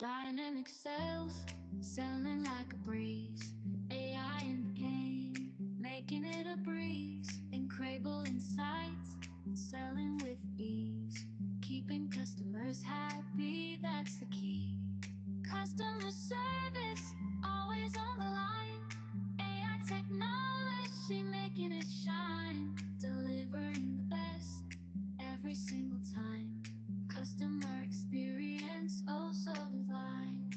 Dynamic sales, selling like a breeze. AI in the game, making it a breeze. Incredible insights, selling with ease. Keeping customers happy, that's the key. Customer service, always on the line. AI technology, making it shine. Delivering the best every single time. Customer experience, oh so divine.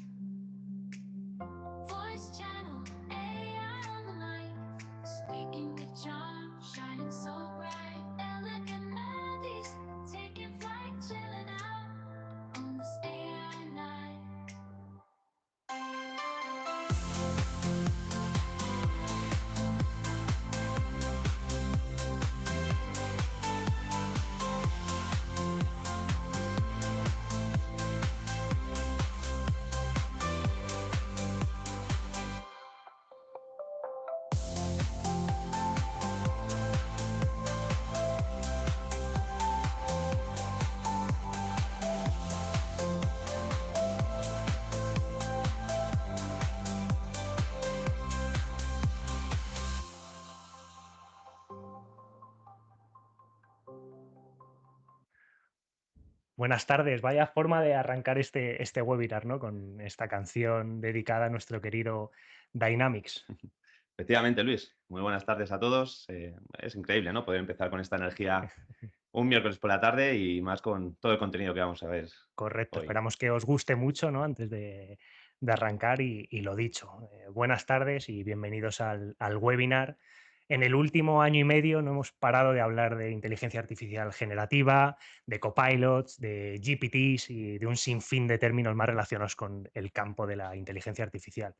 Voice channel, AI on the mic. Speaking with charm, shining so bright. Elegant melodies, taking flight, chilling out on this AI night. Buenas tardes, vaya forma de arrancar este webinar, ¿no? Con esta canción dedicada a nuestro querido Dynamics. Efectivamente, Luis. Muy buenas tardes a todos. Es increíble, ¿no? Poder empezar con esta energía un miércoles por la tarde y más con todo el contenido que vamos a ver Correcto, hoy. esperamos que os guste mucho, ¿no? Antes de arrancar y lo dicho, buenas tardes y bienvenidos al webinar. En el último año y medio no hemos parado de hablar de inteligencia artificial generativa, de copilots, de GPTs y de un sinfín de términos más relacionados con el campo de la inteligencia artificial.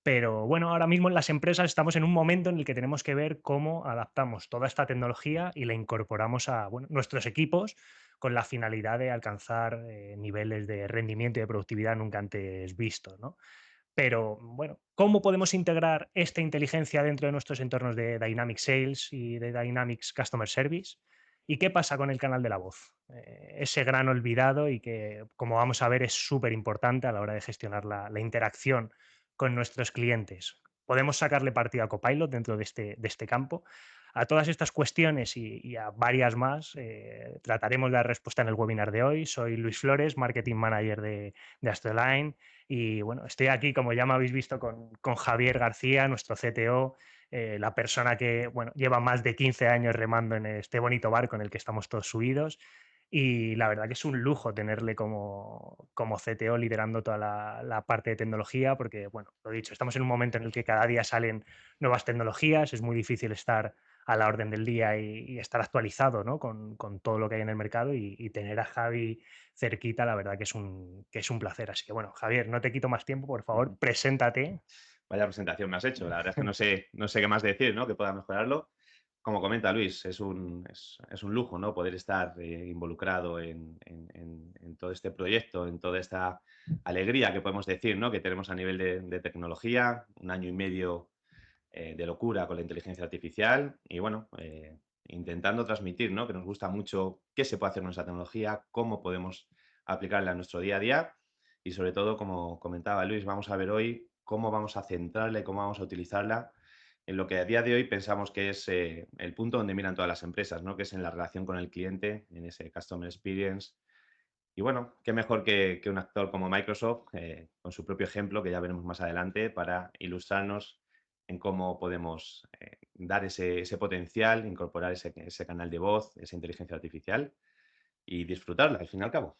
Pero bueno, ahora mismo en las empresas estamos en un momento en el que tenemos que ver cómo adaptamos toda esta tecnología y la incorporamos a nuestros equipos con la finalidad de alcanzar niveles de rendimiento y de productividad nunca antes vistos, ¿no? Pero bueno, ¿cómo podemos integrar esta inteligencia dentro de nuestros entornos de Dynamic Sales y de Dynamics Customer Service? ¿Y qué pasa con el canal de la voz? Ese gran olvidado y que, como vamos a ver, es súper importante a la hora de gestionar la interacción con nuestros clientes. ¿Podemos sacarle partido a Copilot dentro de este campo? A todas estas cuestiones y a varias más trataremos de dar respuesta en el webinar de hoy. Soy Luis Flores, Marketing Manager de Astroline. Y bueno, estoy aquí, como ya me habéis visto, con Javier García, nuestro CTO, la persona que bueno, lleva más de 15 años remando en este bonito barco en el que estamos todos subidos. Y la verdad que es un lujo tenerle como CTO liderando toda la parte de tecnología, porque, bueno, lo dicho, estamos en un momento en el que cada día salen nuevas tecnologías, es muy difícil estar a la orden del día y estar actualizado, ¿no? con todo lo que hay en el mercado y tener a Javi cerquita, la verdad que es un placer. Así que bueno, Javier, no te quito más tiempo, por favor, Ujú. preséntate. Vaya presentación me has hecho. La verdad es que no sé qué más decir, ¿no? Que pueda mejorarlo. Como comenta Luis, es un lujo, ¿no? Poder estar involucrado en todo este proyecto, en toda esta alegría que podemos decir, ¿no? Que tenemos a nivel de tecnología, un año y medio de locura con la inteligencia artificial y bueno, intentando transmitir, ¿no? Que nos gusta mucho qué se puede hacer con nuestra tecnología, cómo podemos aplicarla en nuestro día a día y sobre todo, como comentaba Luis, vamos a ver hoy cómo vamos a centrarla y cómo vamos a utilizarla en lo que a día de hoy pensamos que es el punto donde miran todas las empresas, ¿no? Que es en la relación con el cliente, en ese customer experience. Y bueno, qué mejor que un actor como Microsoft, con su propio ejemplo, que ya veremos más adelante, para ilustrarnos en cómo podemos dar ese potencial, incorporar ese canal de voz, esa inteligencia artificial y disfrutarla, al fin y al cabo.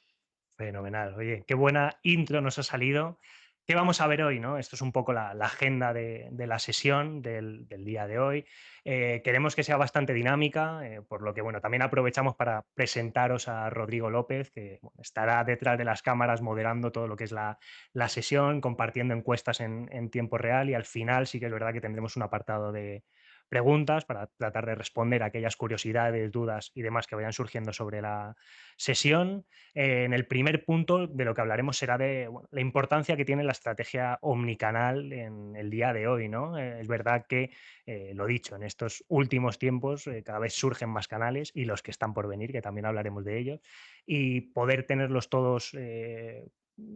Fenomenal. Oye, qué buena intro nos ha salido. ¿Qué vamos a ver hoy, no? Esto es un poco la agenda de la sesión del día de hoy. Queremos que sea bastante dinámica, por lo que, bueno, también aprovechamos para presentaros a Rodrigo López, que bueno, estará detrás de las cámaras moderando todo lo que es la sesión, compartiendo encuestas en tiempo real y al final sí que es verdad que tendremos un apartado de preguntas para tratar de responder a aquellas curiosidades, dudas y demás que vayan surgiendo sesión. En el primer punto de lo que hablaremos será de la importancia que tiene la estrategia omnicanal en el día de hoy, ¿no? Es verdad que, lo dicho, en estos últimos tiempos cada vez surgen más canales y los que están por venir, que también hablaremos de ellos, y poder tenerlos todos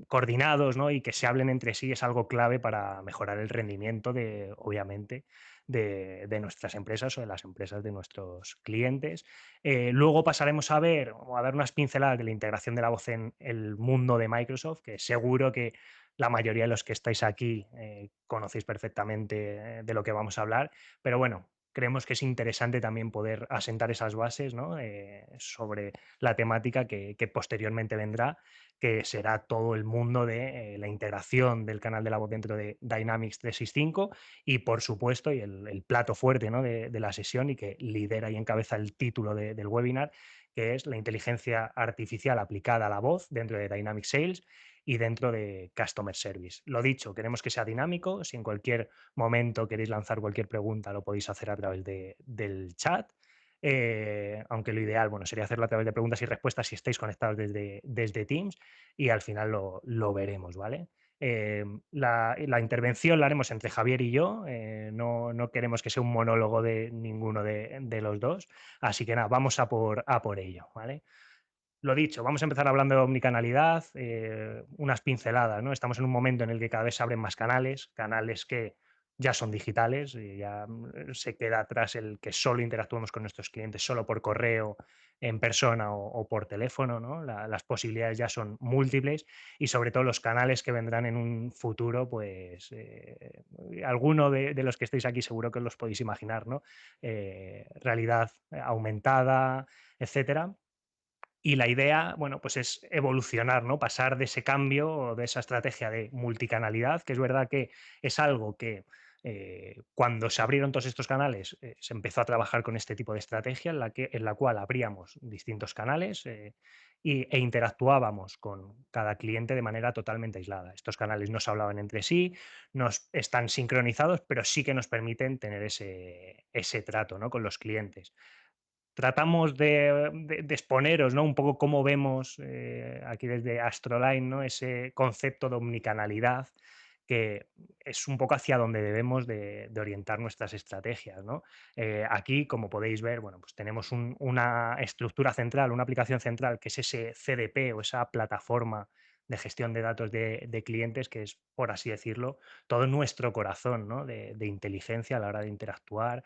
coordinados, ¿no? Y que se hablen entre sí es algo clave para mejorar el rendimiento de, obviamente, de nuestras empresas o de las empresas de nuestros clientes. Luego pasaremos a ver o a dar unas pinceladas de la integración de la voz en el mundo de Microsoft, que seguro que la mayoría de los que estáis aquí conocéis perfectamente de lo que vamos a hablar, pero bueno, creemos que es interesante también poder asentar esas bases, ¿no? Sobre la temática que posteriormente vendrá, que será todo el mundo de la integración del canal de la voz dentro de Dynamics 365 y, por supuesto, y el plato fuerte, ¿no? de la sesión y que lidera y encabeza el título del webinar, que es la inteligencia artificial aplicada a la voz dentro de Dynamics Sales y dentro de Customer Service. Lo dicho, queremos que sea dinámico. Si en cualquier momento queréis lanzar cualquier pregunta, lo podéis hacer a través del chat. Aunque lo ideal, bueno, sería hacerlo a través de preguntas y respuestas si estáis conectados desde Teams y al final lo veremos, ¿vale? La intervención la haremos entre Javier y yo, no queremos que sea un monólogo de ninguno de los dos, así que nada, vamos a por ello, ¿vale? Lo dicho, vamos a empezar hablando de omnicanalidad, unas pinceladas, ¿no? Estamos en un momento en el que cada vez se abren más canales que ya son digitales, y ya se queda atrás el que solo interactuemos con nuestros clientes solo por correo, en persona o por teléfono, ¿no? Las posibilidades ya son múltiples y sobre todo los canales que vendrán en un futuro, pues alguno de los que estáis aquí seguro que os los podéis imaginar, ¿no? Realidad aumentada, etcétera. Y la idea, bueno, pues es evolucionar, ¿no? Pasar de ese cambio o de esa estrategia de multicanalidad, que es verdad que es algo que cuando se abrieron todos estos canales se empezó a trabajar con este tipo de estrategia en la cual abríamos distintos canales e interactuábamos con cada cliente de manera totalmente aislada. Estos canales no se hablaban entre sí, nos están sincronizados, pero sí que nos permiten tener ese trato, ¿no? Con los clientes. Tratamos de exponeros, ¿no? Un poco cómo vemos aquí desde Astroline, ¿no? Ese concepto de omnicanalidad que es un poco hacia donde debemos de orientar nuestras estrategias, ¿no? Aquí, como podéis ver, bueno, pues tenemos una estructura central, una aplicación central, que es ese CDP o esa plataforma de gestión de datos de clientes, que es, por así decirlo, todo nuestro corazón, ¿no? de inteligencia a la hora de interactuar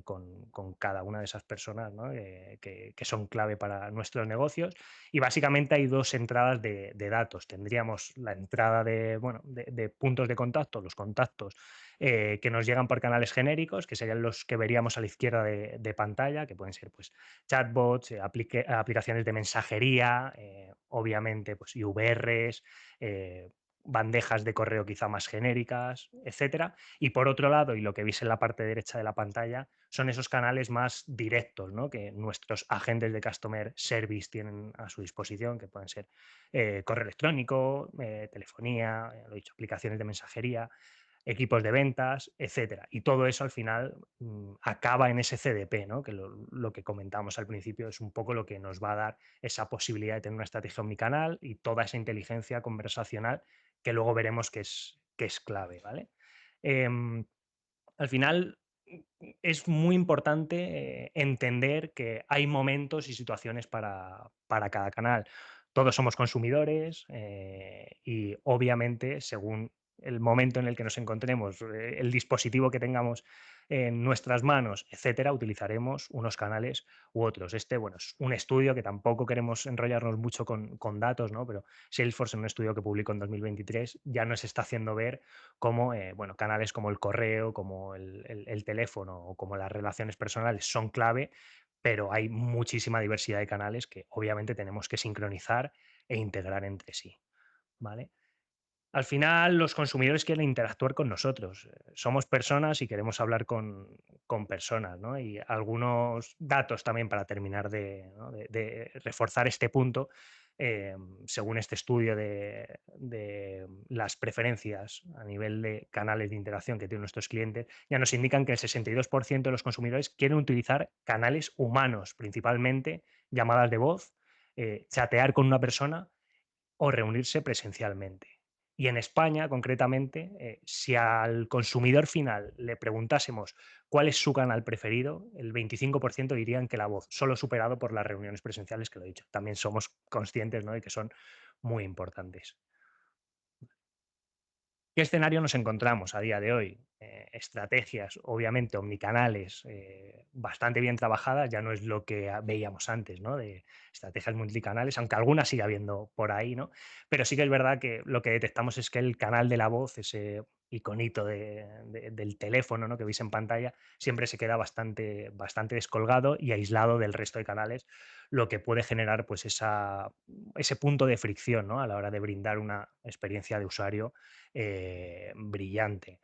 con cada una de esas personas, ¿no? Que son clave para nuestros negocios. Y básicamente hay dos entradas de datos. Tendríamos la entrada de puntos de contacto, los contactos que nos llegan por canales genéricos, que serían los que veríamos a la izquierda de pantalla, que pueden ser pues, chatbots, aplicaciones de mensajería, obviamente pues, IVRs, bandejas de correo quizá más genéricas, etcétera. Y por otro lado, y lo que veis en la parte derecha de la pantalla, son esos canales más directos, ¿no? Que nuestros agentes de Customer Service tienen a su disposición, que pueden ser correo electrónico, telefonía, lo he dicho, aplicaciones de mensajería, equipos de ventas, etcétera. Y todo eso al final acaba en ese CDP, ¿no? Que lo que comentamos al principio es un poco lo que nos va a dar esa posibilidad de tener una estrategia omnicanal y toda esa inteligencia conversacional que luego veremos que es clave, ¿vale? Em, Al final es muy importante entender que hay momentos y situaciones para cada canal. Todos somos consumidores y obviamente según el momento en el que nos encontremos, el dispositivo que tengamos en nuestras manos, etcétera, utilizaremos unos canales u otros. Este, bueno, es un estudio que tampoco queremos enrollarnos mucho con datos, ¿no? Pero Salesforce, en un estudio que publicó en 2023, ya nos está haciendo ver cómo bueno, canales como el correo, como el teléfono o como las relaciones personales son clave, pero hay muchísima diversidad de canales que obviamente tenemos que sincronizar e integrar entre sí, ¿vale? Al final, los consumidores quieren interactuar con nosotros. Somos personas y queremos hablar con personas, ¿no? Y algunos datos también para terminar ¿no? de reforzar este punto. Según este estudio de las preferencias a nivel de canales de interacción que tienen nuestros clientes, ya nos indican que el 62% de los consumidores quieren utilizar canales humanos, principalmente llamadas de voz, chatear con una persona o reunirse presencialmente. Y en España, concretamente, si al consumidor final le preguntásemos cuál es su canal preferido, el 25% dirían que la voz, solo superado por las reuniones presenciales, que lo he dicho. También somos conscientes, ¿no?, de que son muy importantes. ¿Qué escenario nos encontramos a día de hoy? Estrategias, obviamente, omnicanales, bastante bien trabajadas, ya no es lo que veíamos antes, ¿no?, de estrategias multicanales, aunque algunas sigue habiendo por ahí, ¿no? Pero sí que es verdad que lo que detectamos es que el canal de la voz, ese iconito del teléfono, ¿no?, que veis en pantalla, siempre se queda bastante descolgado y aislado del resto de canales, lo que puede generar pues ese punto de fricción, ¿no?, a la hora de brindar una experiencia de usuario brillante.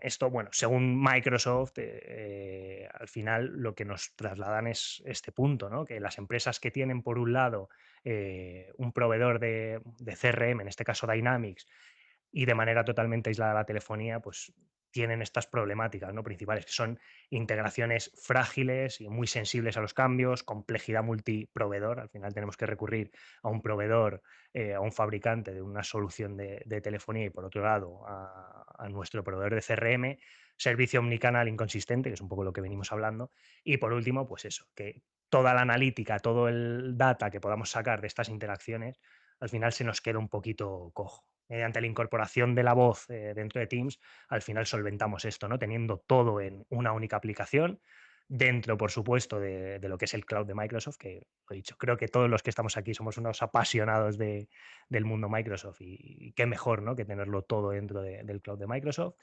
Esto, bueno, según Microsoft, al final lo que nos trasladan es este punto, ¿no?, que las empresas que tienen, por un lado, un proveedor de CRM, en este caso Dynamics, y de manera totalmente aislada la telefonía, pues tienen estas problemáticas, ¿no?, principales, que son integraciones frágiles y muy sensibles a los cambios, complejidad multiproveedor. Al final tenemos que recurrir a un proveedor, a un fabricante de una solución de telefonía, y por otro lado a nuestro proveedor de CRM, servicio omnicanal inconsistente, que es un poco lo que venimos hablando, y por último, pues eso, que toda la analítica, todo el data que podamos sacar de estas interacciones, al final se nos queda un poquito cojo. Mediante la incorporación de la voz dentro de Teams, al final solventamos esto, ¿no?, teniendo todo en una única aplicación, dentro, por supuesto, de lo que es el cloud de Microsoft, que, lo he dicho, creo que todos los que estamos aquí somos unos apasionados del mundo Microsoft, y qué mejor, ¿no?, que tenerlo todo dentro del cloud de Microsoft.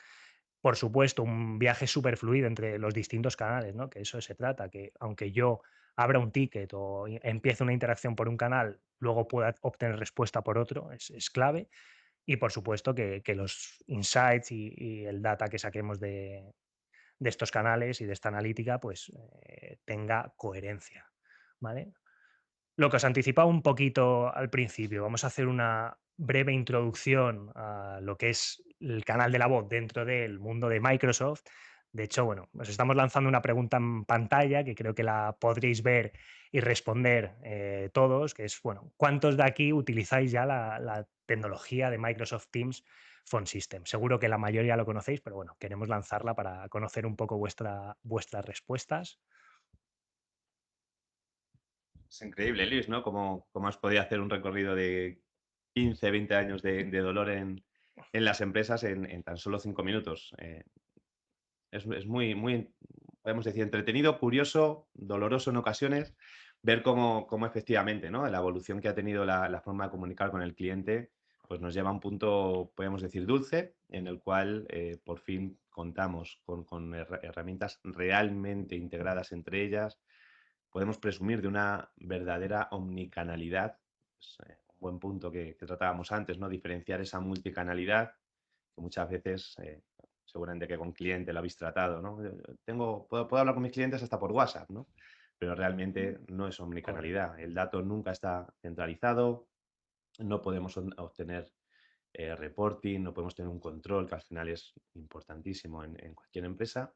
Por supuesto, un viaje súper fluido entre los distintos canales, ¿no?, que eso se trata, que aunque yo abra un ticket o empiece una interacción por un canal, luego pueda obtener respuesta por otro, es clave. Y por supuesto que los insights y el data que saquemos de estos canales y de esta analítica, pues tenga coherencia, ¿vale? Lo que os anticipaba un poquito al principio, vamos a hacer una breve introducción a lo que es el canal de la voz dentro del mundo de Microsoft. De hecho, bueno, os estamos lanzando una pregunta en pantalla que creo que la podréis ver y responder todos, que es, bueno, ¿cuántos de aquí utilizáis ya la tecnología de Microsoft Teams Phone System? Seguro que la mayoría lo conocéis, pero bueno, queremos lanzarla para conocer un poco vuestras respuestas. Es increíble, Luis, ¿no? Cómo has podido hacer un recorrido de 15, 20 años de dolor en las empresas en tan solo 5 minutos. Es muy, podemos decir, entretenido, curioso, doloroso en ocasiones, ver cómo efectivamente, ¿no?, la evolución que ha tenido la forma de comunicar con el cliente, pues nos lleva a un punto, podemos decir, dulce, en el cual por fin contamos con herramientas realmente integradas entre ellas. Podemos presumir de una verdadera omnicanalidad, es, un buen punto que tratábamos antes, ¿no?, diferenciar esa multicanalidad, que muchas veces, seguramente que con cliente lo habéis tratado, ¿no? Puedo hablar con mis clientes hasta por WhatsApp, ¿no? Pero realmente no es Correcto. omnicanalidad. El dato nunca está centralizado, no podemos obtener reporting, no podemos tener un control, que al final es importantísimo en cualquier empresa.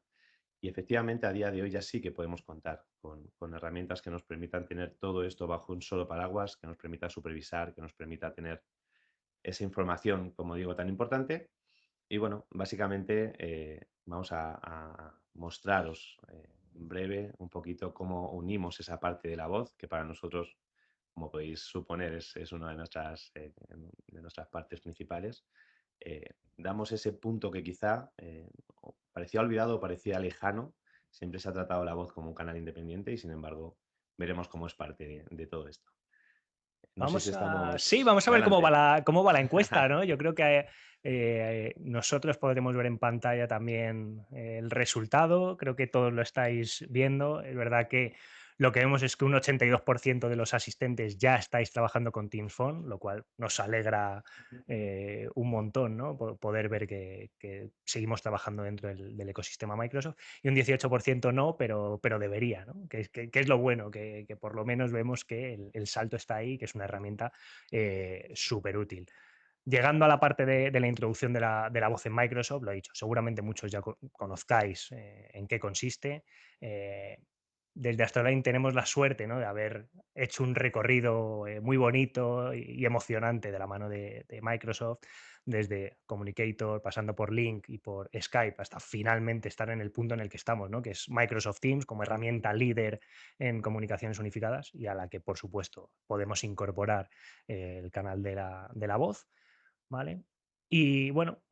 Y efectivamente, a día de hoy ya sí que podemos contar con herramientas que nos permitan tener todo esto bajo un solo paraguas, que nos permita supervisar, que nos permita tener esa información, como digo, tan importante. Y bueno, básicamente vamos a mostraros en breve un poquito cómo unimos esa parte de la voz, que para nosotros, como podéis suponer, es una de nuestras partes principales. Damos ese punto que quizá o parecía olvidado o parecía lejano. Siempre se ha tratado la voz como un canal independiente y, sin embargo, veremos cómo es parte de todo esto. No sé si Sí, estamos... vamos a ver Adelante. cómo va la encuesta, ¿no? Yo creo que nosotros podremos ver en pantalla también el resultado. Creo que todos lo estáis viendo. Es verdad que lo que vemos es que un 82% de los asistentes ya estáis trabajando con Teams Phone, lo cual nos alegra un montón, ¿no? Poder ver que seguimos trabajando dentro del ecosistema Microsoft, y un 18% no, pero debería, ¿no? Que es lo bueno, que por lo menos vemos que el salto está ahí, que es una herramienta súper útil. Llegando a la parte de la introducción de la voz en Microsoft, lo he dicho, seguramente muchos ya conozcáis en qué consiste. Eh, desde Astroline tenemos la suerte, ¿no?, de haber hecho un recorrido muy bonito y emocionante de la mano de Microsoft, desde Communicator, pasando por Link y por Skype, hasta finalmente estar en el punto en el que estamos, ¿no?, que es Microsoft Teams como herramienta líder en comunicaciones unificadas y a la que, por supuesto, podemos incorporar el canal de la voz, ¿vale? Y bueno,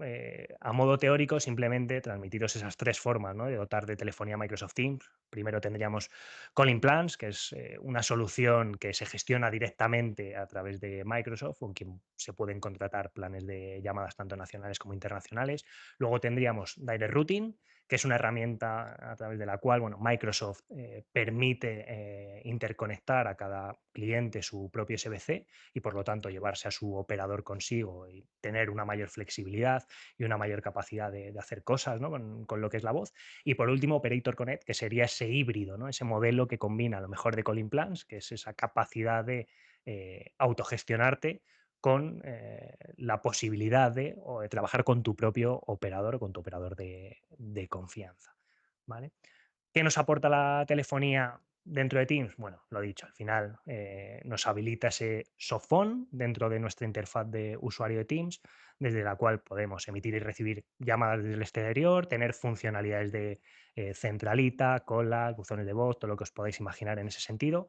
a modo teórico, simplemente transmitiros esas tres formas, ¿no?, de dotar de telefonía Microsoft Teams. Primero tendríamos Calling Plans, que es una solución que se gestiona directamente a través de Microsoft, con quien se pueden contratar planes de llamadas tanto nacionales como internacionales. Luego tendríamos Direct Routing, que es una herramienta a través de la cual, bueno, Microsoft permite interconectar a cada cliente su propio SBC y por lo tanto llevarse a su operador consigo y tener una mayor flexibilidad y una mayor capacidad de hacer cosas, ¿no?, con lo que es la voz. Y por último, Operator Connect, que sería ese híbrido, ¿no?, ese modelo que combina lo mejor de Calling Plans, que es esa capacidad de autogestionarte con la posibilidad de trabajar con tu propio operador o con tu operador de confianza, ¿vale? ¿Qué nos aporta la telefonía dentro de Teams? Bueno, lo dicho, al final nos habilita ese softphone dentro de nuestra interfaz de usuario de Teams, desde la cual podemos emitir y recibir llamadas desde el exterior, tener funcionalidades de centralita, cola, buzones de voz, todo lo que os podáis imaginar en ese sentido.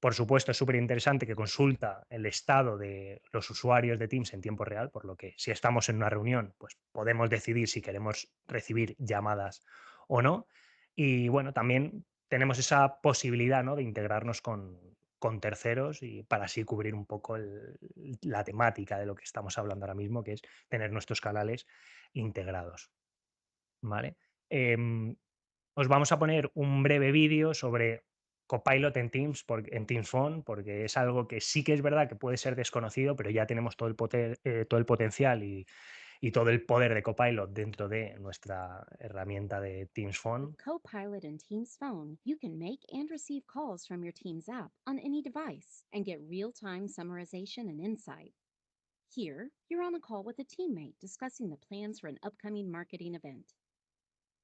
Por supuesto, es súper interesante que consulta el estado de los usuarios de Teams en tiempo real, por lo que si estamos en una reunión, pues podemos decidir si queremos recibir llamadas o no. Y bueno, también tenemos esa posibilidad, ¿no?, de integrarnos con terceros y para así cubrir un poco la temática de lo que estamos hablando ahora mismo, que es tener nuestros canales integrados, ¿vale? Em, Os vamos a poner un breve vídeo sobre Copilot en Teams, en Teams Phone, porque es algo que sí que es verdad que puede ser desconocido, pero ya tenemos todo el potencial y todo el poder de Copilot dentro de nuestra herramienta de Teams Phone. With Copilot and Teams Phone, you can make and receive calls from your Teams app on any device and get real time summarization and insight. Here, you're on a call with a teammate discussing the plans for an upcoming marketing event.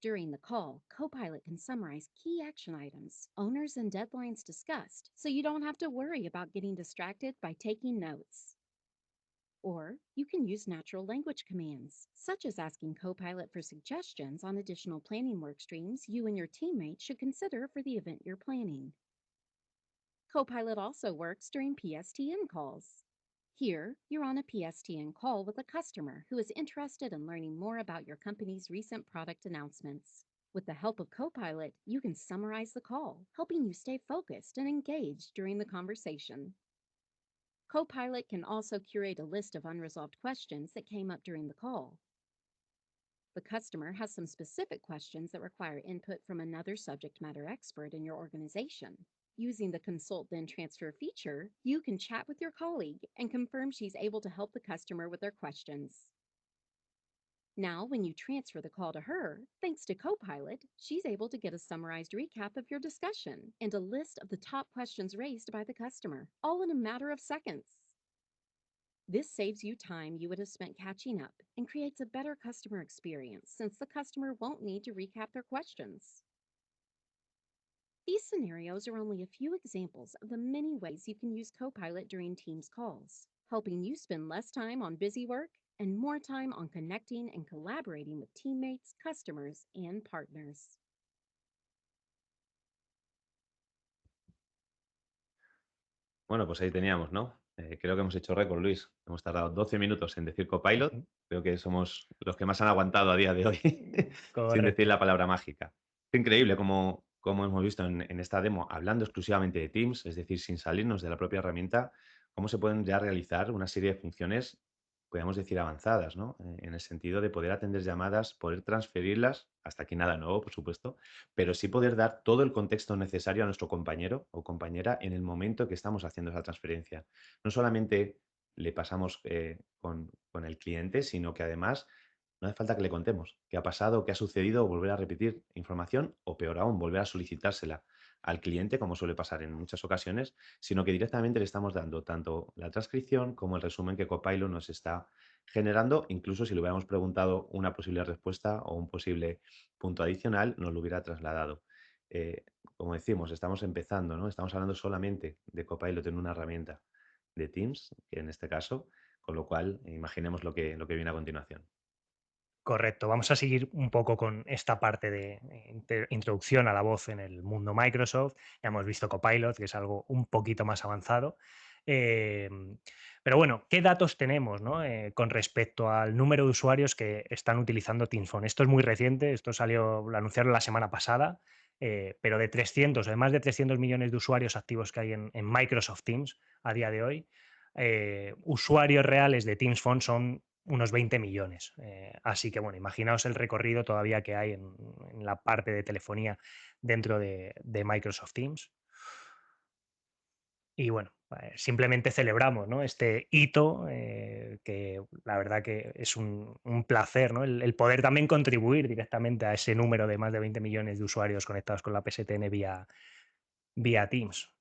During the call, Copilot can summarize key action items, owners, and deadlines discussed, so you don't have to worry about getting distracted by taking notes. Or you can use natural language commands, such as asking Copilot for suggestions on additional planning work streams you and your teammates should consider for the event you're planning. Copilot also works during PSTN calls. Here, you're on a PSTN call with a customer who is interested in learning more about your company's recent product announcements. With the help of Copilot, you can summarize the call, helping you stay focused and engaged during the conversation. Copilot can also curate a list of unresolved questions that came up during the call. The customer has some specific questions that require input from another subject matter expert in your organization. Using the Consult Then Transfer feature, you can chat with your colleague and confirm she's able to help the customer with their questions. Now, when you transfer the call to her, thanks to Copilot, she's able to get a summarized recap of your discussion and a list of the top questions raised by the customer, all in a matter of seconds. This saves you time you would have spent catching up and creates a better customer experience since the customer won't need to recap their questions. These scenarios are only a few examples of the many ways you can use Copilot during Teams calls, helping you spend less time on busy work and more time on connecting and collaborating with teammates, customers, and partners. Bueno, pues ahí teníamos, ¿no? Creo que hemos hecho récord, Luis. Hemos tardado 12 minutos en decir Copilot. Ujú. Creo que somos los que más han aguantado a día de hoy sin decir Correcto. la palabra mágica. Es increíble como hemos visto en esta demo, hablando exclusivamente de Teams, es decir, sin salirnos de la propia herramienta, cómo se pueden ya realizar una serie de funciones, podríamos decir, avanzadas, ¿no? En el sentido de poder atender llamadas, poder transferirlas, hasta aquí nada nuevo, por supuesto, pero sí poder dar todo el contexto necesario a nuestro compañero o compañera en el momento que estamos haciendo esa transferencia. No solamente le pasamos con el cliente, sino que además no hace falta que le contemos qué ha pasado, qué ha sucedido, o volver a repetir información, o peor aún, volver a solicitársela al cliente, como suele pasar en muchas ocasiones, sino que directamente le estamos dando tanto la transcripción como el resumen que Copilot nos está generando, incluso si le hubiéramos preguntado una posible respuesta o un posible punto adicional, nos lo hubiera trasladado. como decimos, estamos empezando, ¿no? Estamos hablando solamente de Copilot en una herramienta de Teams, que en este caso, con lo cual imaginemos lo que viene a continuación. Correcto, vamos a seguir un poco con esta parte de introducción a la voz en el mundo Microsoft. Ya hemos visto Copilot, que es algo un poquito más avanzado. Pero bueno, ¿qué datos tenemos, ¿no? Con respecto al número de usuarios que están utilizando Teams Phone? Esto es muy reciente, esto salió, lo anunciaron la semana pasada, pero de 300, de más de 300 millones de usuarios activos que hay en Microsoft Teams a día de hoy, usuarios reales de Teams Phone son unos 20 millones. Así que bueno, imaginaos el recorrido todavía que hay en la parte de telefonía dentro de Microsoft Teams. Y bueno, simplemente celebramos, ¿no? Este hito, que la verdad que es un placer, ¿no? El poder también contribuir directamente a ese número de más de 20 millones de usuarios conectados con la PSTN vía Teams.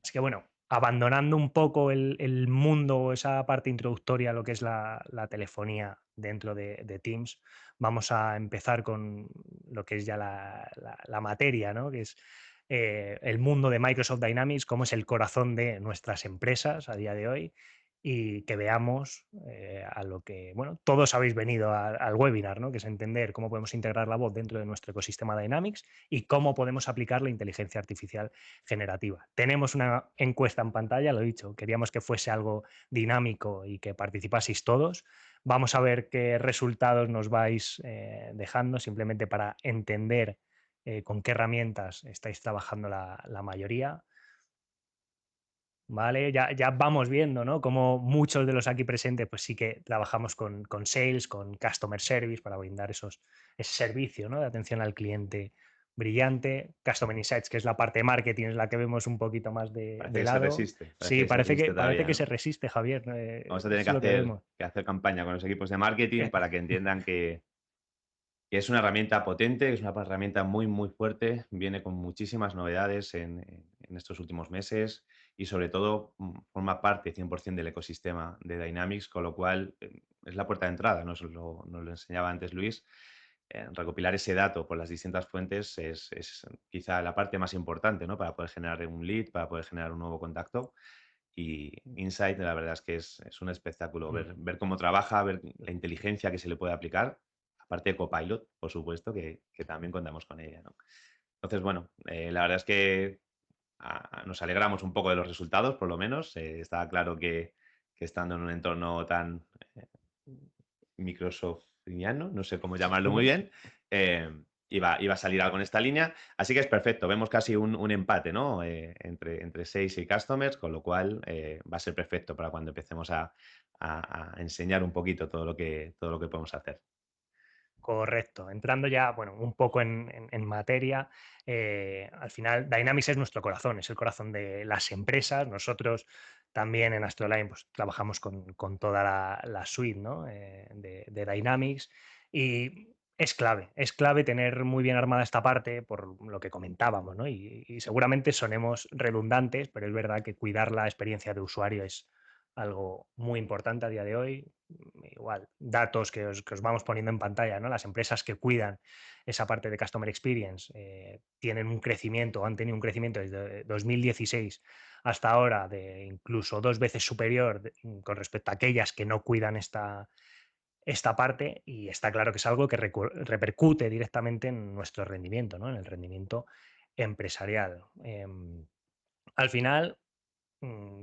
Así que bueno, abandonando un poco el mundo, esa parte introductoria a lo que es la telefonía dentro de Teams, vamos a empezar con lo que es ya la materia, ¿no? Que es el mundo de Microsoft Dynamics, cómo es el corazón de nuestras empresas a día de hoy y que veamos a lo que, bueno, todos habéis venido al webinar, ¿no? Que es entender cómo podemos integrar la voz dentro de nuestro ecosistema Dynamics y cómo podemos aplicar la inteligencia artificial generativa. Tenemos una encuesta en pantalla, lo he dicho, queríamos que fuese algo dinámico y que participaseis todos. Vamos a ver qué resultados nos vais dejando, simplemente para entender con qué herramientas estáis trabajando la mayoría. ¿Vale? Ya vamos viendo, ¿no? Como muchos de los aquí presentes, pues sí que trabajamos con Sales, con Customer Service para brindar ese servicio, ¿no? De atención al cliente brillante. Customer Insights, que es la parte de marketing, es la que vemos un poquito más Parece de que se lado. resiste, Sí, parece parece todavía, que ¿no? se resiste, Javier. Vamos a tener Eso es lo que vemos. que hacer campaña con los equipos de marketing para que entiendan que es una herramienta potente, que es una herramienta muy, muy fuerte, viene con muchísimas novedades en estos últimos meses y sobre todo forma parte 100% del ecosistema de Dynamics, con lo cual es la puerta de entrada, nos lo enseñaba antes Luis. Recopilar ese dato por las distintas fuentes es quizá la parte más importante, ¿no? Para poder generar un lead, para poder generar un nuevo contacto. Y Insight, la verdad es que es un espectáculo ver cómo trabaja, ver la inteligencia que se le puede aplicar, aparte de Copilot, por supuesto, que también contamos con ella, ¿no? Entonces, bueno, la verdad es que nos alegramos un poco de los resultados, por lo menos. Estaba claro que estando en un entorno tan eh, microsoftiano, no sé cómo llamarlo muy bien, iba a salir algo en esta línea. Así que es perfecto, vemos casi un empate, ¿no? Entre Sales y Customers, con lo cual va a ser perfecto para cuando empecemos a enseñar un poquito todo lo que podemos hacer. Correcto. Entrando ya, bueno, un poco en materia, al final Dynamics es nuestro corazón, es el corazón de las empresas. Nosotros también en Astroline pues, trabajamos con toda la suite, ¿no? De Dynamics y es clave tener muy bien armada esta parte por lo que comentábamos, ¿no? Y seguramente sonemos redundantes, pero es verdad que cuidar la experiencia de usuario es algo muy importante a día de hoy. Igual, datos que os vamos poniendo en pantalla, ¿no? Las empresas que cuidan esa parte de Customer Experience tienen un crecimiento, han tenido un crecimiento desde 2016 hasta ahora de incluso 2 veces superior con respecto a aquellas que no cuidan esta parte y está claro que es algo que repercute directamente en nuestro rendimiento, ¿no? En el rendimiento empresarial. Al final,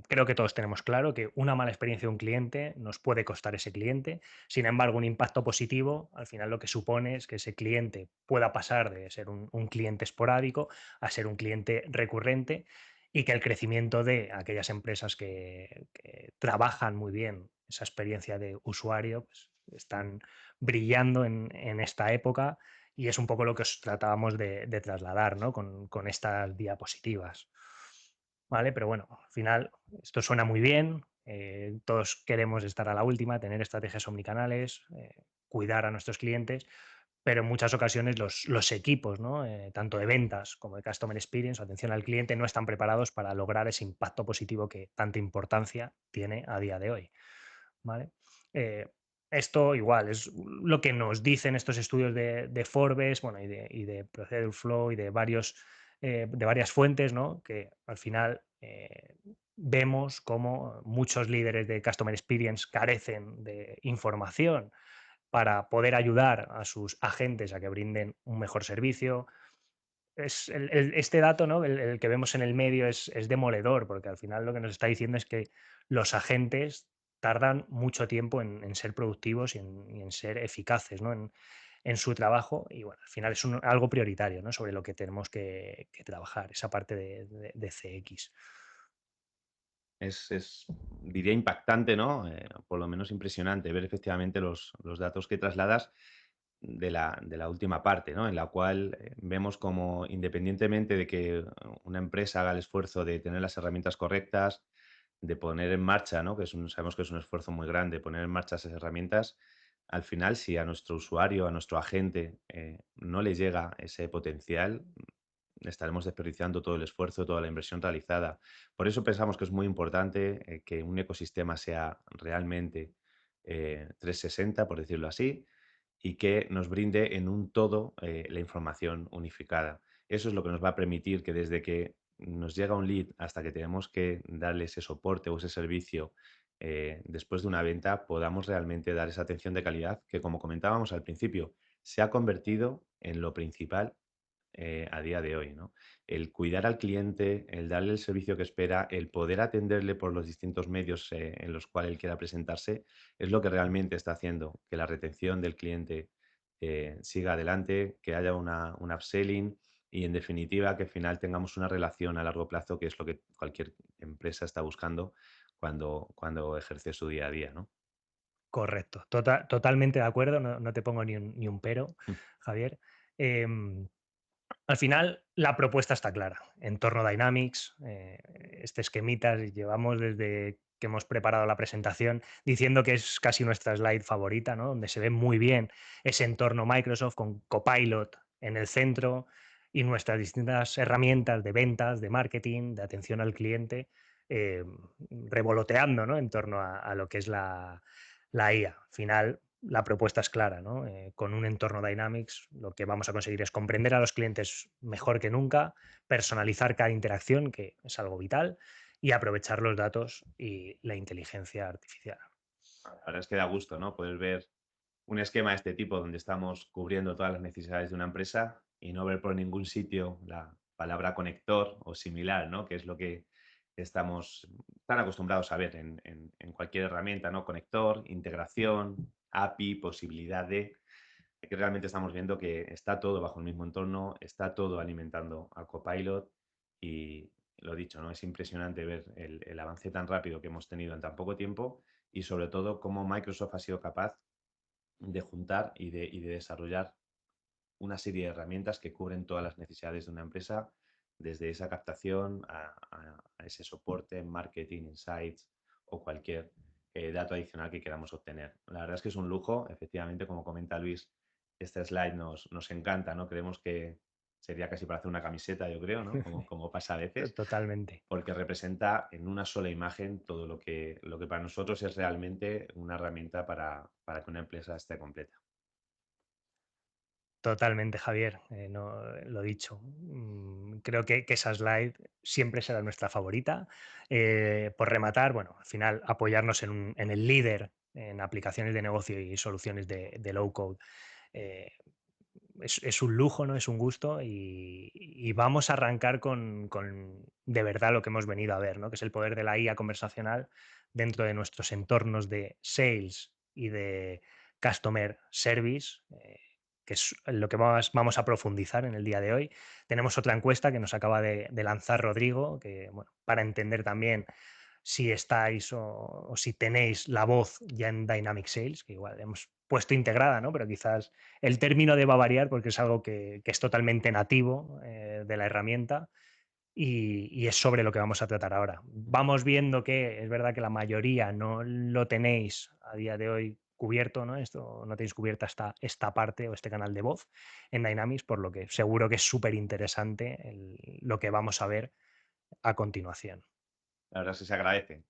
creo que todos tenemos claro que una mala experiencia de un cliente nos puede costar ese cliente. Sin embargo, un impacto positivo, al final lo que supone es que ese cliente pueda pasar de ser un cliente esporádico a ser un cliente recurrente y que el crecimiento de aquellas empresas que trabajan muy bien esa experiencia de usuario pues, están brillando en esta época y es un poco lo que os tratábamos de trasladar, ¿no? Con estas diapositivas. ¿Vale? Pero bueno, al final esto suena muy bien, todos queremos estar a la última, tener estrategias omnicanales, cuidar a nuestros clientes, pero en muchas ocasiones los equipos, ¿no? Tanto de ventas como de Customer Experience o atención al cliente, no están preparados para lograr ese impacto positivo que tanta importancia tiene a día de hoy. ¿Vale? Esto igual es lo que nos dicen estos estudios de Forbes, bueno, y de Procedure Flow y de varias fuentes, ¿no? Que al final vemos cómo muchos líderes de Customer Experience carecen de información para poder ayudar a sus agentes a que brinden un mejor servicio. Este dato, ¿no? El que vemos en el medio es demoledor, porque al final lo que nos está diciendo es que los agentes tardan mucho tiempo en ser productivos y en ser eficaces, ¿no? En su trabajo. Y bueno, al final es algo prioritario, ¿no? Sobre lo que tenemos que trabajar, esa parte de CX. Diría impactante, ¿no? Por lo menos impresionante ver efectivamente los datos que trasladas de la última parte, ¿no? En la cual vemos como independientemente de que una empresa haga el esfuerzo de tener las herramientas correctas, de poner en marcha, ¿no? Sabemos que es un esfuerzo muy grande poner en marcha esas herramientas, al final si a nuestro usuario, a nuestro agente no le llega ese potencial, estaremos desperdiciando todo el esfuerzo, toda la inversión realizada. Por eso pensamos que es muy importante que un ecosistema sea realmente 360, por decirlo así, y que nos brinde en un todo la información unificada. Eso es lo que nos va a permitir que desde que nos llega un lead hasta que tenemos que darle ese soporte o ese servicio después de una venta, podamos realmente dar esa atención de calidad que, como comentábamos al principio, se ha convertido en lo principal a día de hoy, ¿no? El cuidar al cliente, el darle el servicio que espera, el poder atenderle por los distintos medios en los cuales él quiera presentarse, es lo que realmente está haciendo que la retención del cliente siga adelante, que haya un upselling y, en definitiva, que al final tengamos una relación a largo plazo, que es lo que cualquier empresa está buscando cuando ejerce su día a día, ¿no? Correcto, totalmente de acuerdo, no te pongo ni un pero, Javier. Em, Al final, la propuesta está clara. Entorno Dynamics, este esquemita, llevamos desde que hemos preparado la presentación diciendo que es casi nuestra slide favorita, ¿no? Donde se ve muy bien ese entorno Microsoft con Copilot en el centro y nuestras distintas herramientas de ventas, de marketing, de atención al cliente, eh, revoloteando, ¿no? En torno a lo que es la IA. Al final, la propuesta es clara, ¿no? Con un entorno Dynamics lo que vamos a conseguir es comprender a los clientes mejor que nunca, personalizar cada interacción, que es algo vital, y aprovechar los datos y la inteligencia artificial. La verdad es que da gusto, ¿no? Poder ver un esquema de este tipo donde estamos cubriendo todas las necesidades de una empresa y no ver por ningún sitio la palabra conector o similar, ¿no? Que es lo que estamos tan acostumbrados a ver en cualquier herramienta, ¿no? Conector, integración, API, posibilidad de... Aquí realmente estamos viendo que está todo bajo el mismo entorno, está todo alimentando a Copilot y lo dicho, ¿no? Es impresionante ver el avance tan rápido que hemos tenido en tan poco tiempo y sobre todo cómo Microsoft ha sido capaz de juntar y de desarrollar una serie de herramientas que cubren todas las necesidades de una empresa, desde esa captación a ese soporte, marketing, insights o cualquier dato adicional que queramos obtener. La verdad es que es un lujo, efectivamente, como comenta Luis, este slide nos encanta, ¿no? Creemos que sería casi para hacer una camiseta, yo creo, ¿no? Como pasa a veces, Totalmente. porque representa en una sola imagen todo lo que para nosotros es realmente una herramienta para que una empresa esté completa. Totalmente, Javier. Lo dicho. Creo que esa slide siempre será nuestra favorita. Por rematar, bueno, al final apoyarnos en el líder en aplicaciones de negocio y soluciones de low code. eh, es un lujo, ¿no? Es un gusto y vamos a arrancar con de verdad lo que hemos venido a ver, ¿no? Que es el poder de la IA conversacional dentro de nuestros entornos de sales y de customer service, que es en lo que vamos a profundizar en el día de hoy. Tenemos otra encuesta que nos acaba de lanzar Rodrigo, que, bueno, para entender también si estáis o si tenéis la voz ya en Dynamic Sales, que igual hemos puesto integrada, ¿no? Pero quizás el término deba variar porque es algo que es totalmente nativo de la herramienta y es sobre lo que vamos a tratar ahora. Vamos viendo que es verdad que la mayoría no lo tenéis a día de hoy cubierto, ¿no? Esto no tenéis cubierta esta parte o este canal de voz en Dynamics, por lo que seguro que es súper interesante lo que vamos a ver a continuación. La verdad es que se agradece.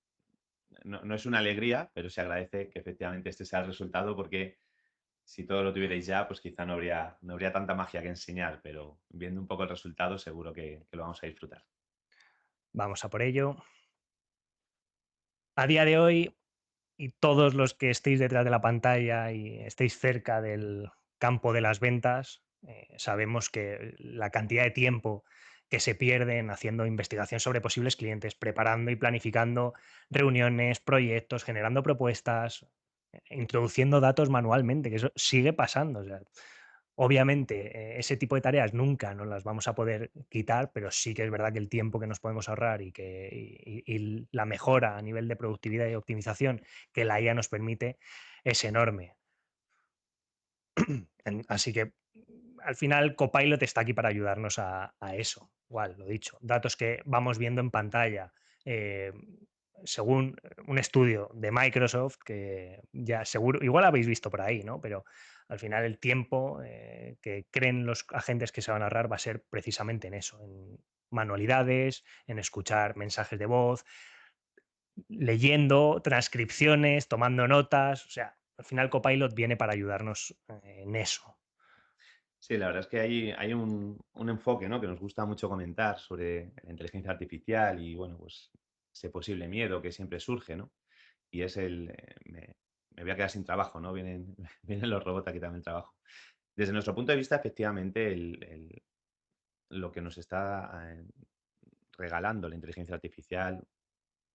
no es una alegría, pero se agradece que efectivamente este sea el resultado, porque si todo lo tuvierais ya, pues quizá no habría tanta magia que enseñar, pero viendo un poco el resultado seguro que lo vamos a disfrutar. Vamos a por ello. A día de hoy, y todos los que estéis detrás de la pantalla y estéis cerca del campo de las ventas, sabemos que la cantidad de tiempo que se pierden haciendo investigación sobre posibles clientes, preparando y planificando reuniones, proyectos, generando propuestas, introduciendo datos manualmente, que eso sigue pasando. O sea, obviamente, ese tipo de tareas nunca nos las vamos a poder quitar, pero sí que es verdad que el tiempo que nos podemos ahorrar y la mejora a nivel de productividad y optimización que la IA nos permite es enorme. Así que al final Copilot está aquí para ayudarnos a eso. Igual, lo dicho, datos que vamos viendo en pantalla. eh, Según un estudio de Microsoft, que ya seguro, igual habéis visto por ahí, ¿no? Pero al final el tiempo que creen los agentes que se van a ahorrar va a ser precisamente en eso, en manualidades, en escuchar mensajes de voz, leyendo transcripciones, tomando notas. O sea, al final Copilot viene para ayudarnos en eso. Sí, la verdad es que hay un enfoque, ¿no?, que nos gusta mucho comentar sobre la inteligencia artificial y, bueno, pues ese posible miedo que siempre surge, ¿no? Y es me voy a quedar sin trabajo, ¿no? Vienen, vienen los robots a quitarme el trabajo. Desde nuestro punto de vista, efectivamente, lo que nos está regalando la inteligencia artificial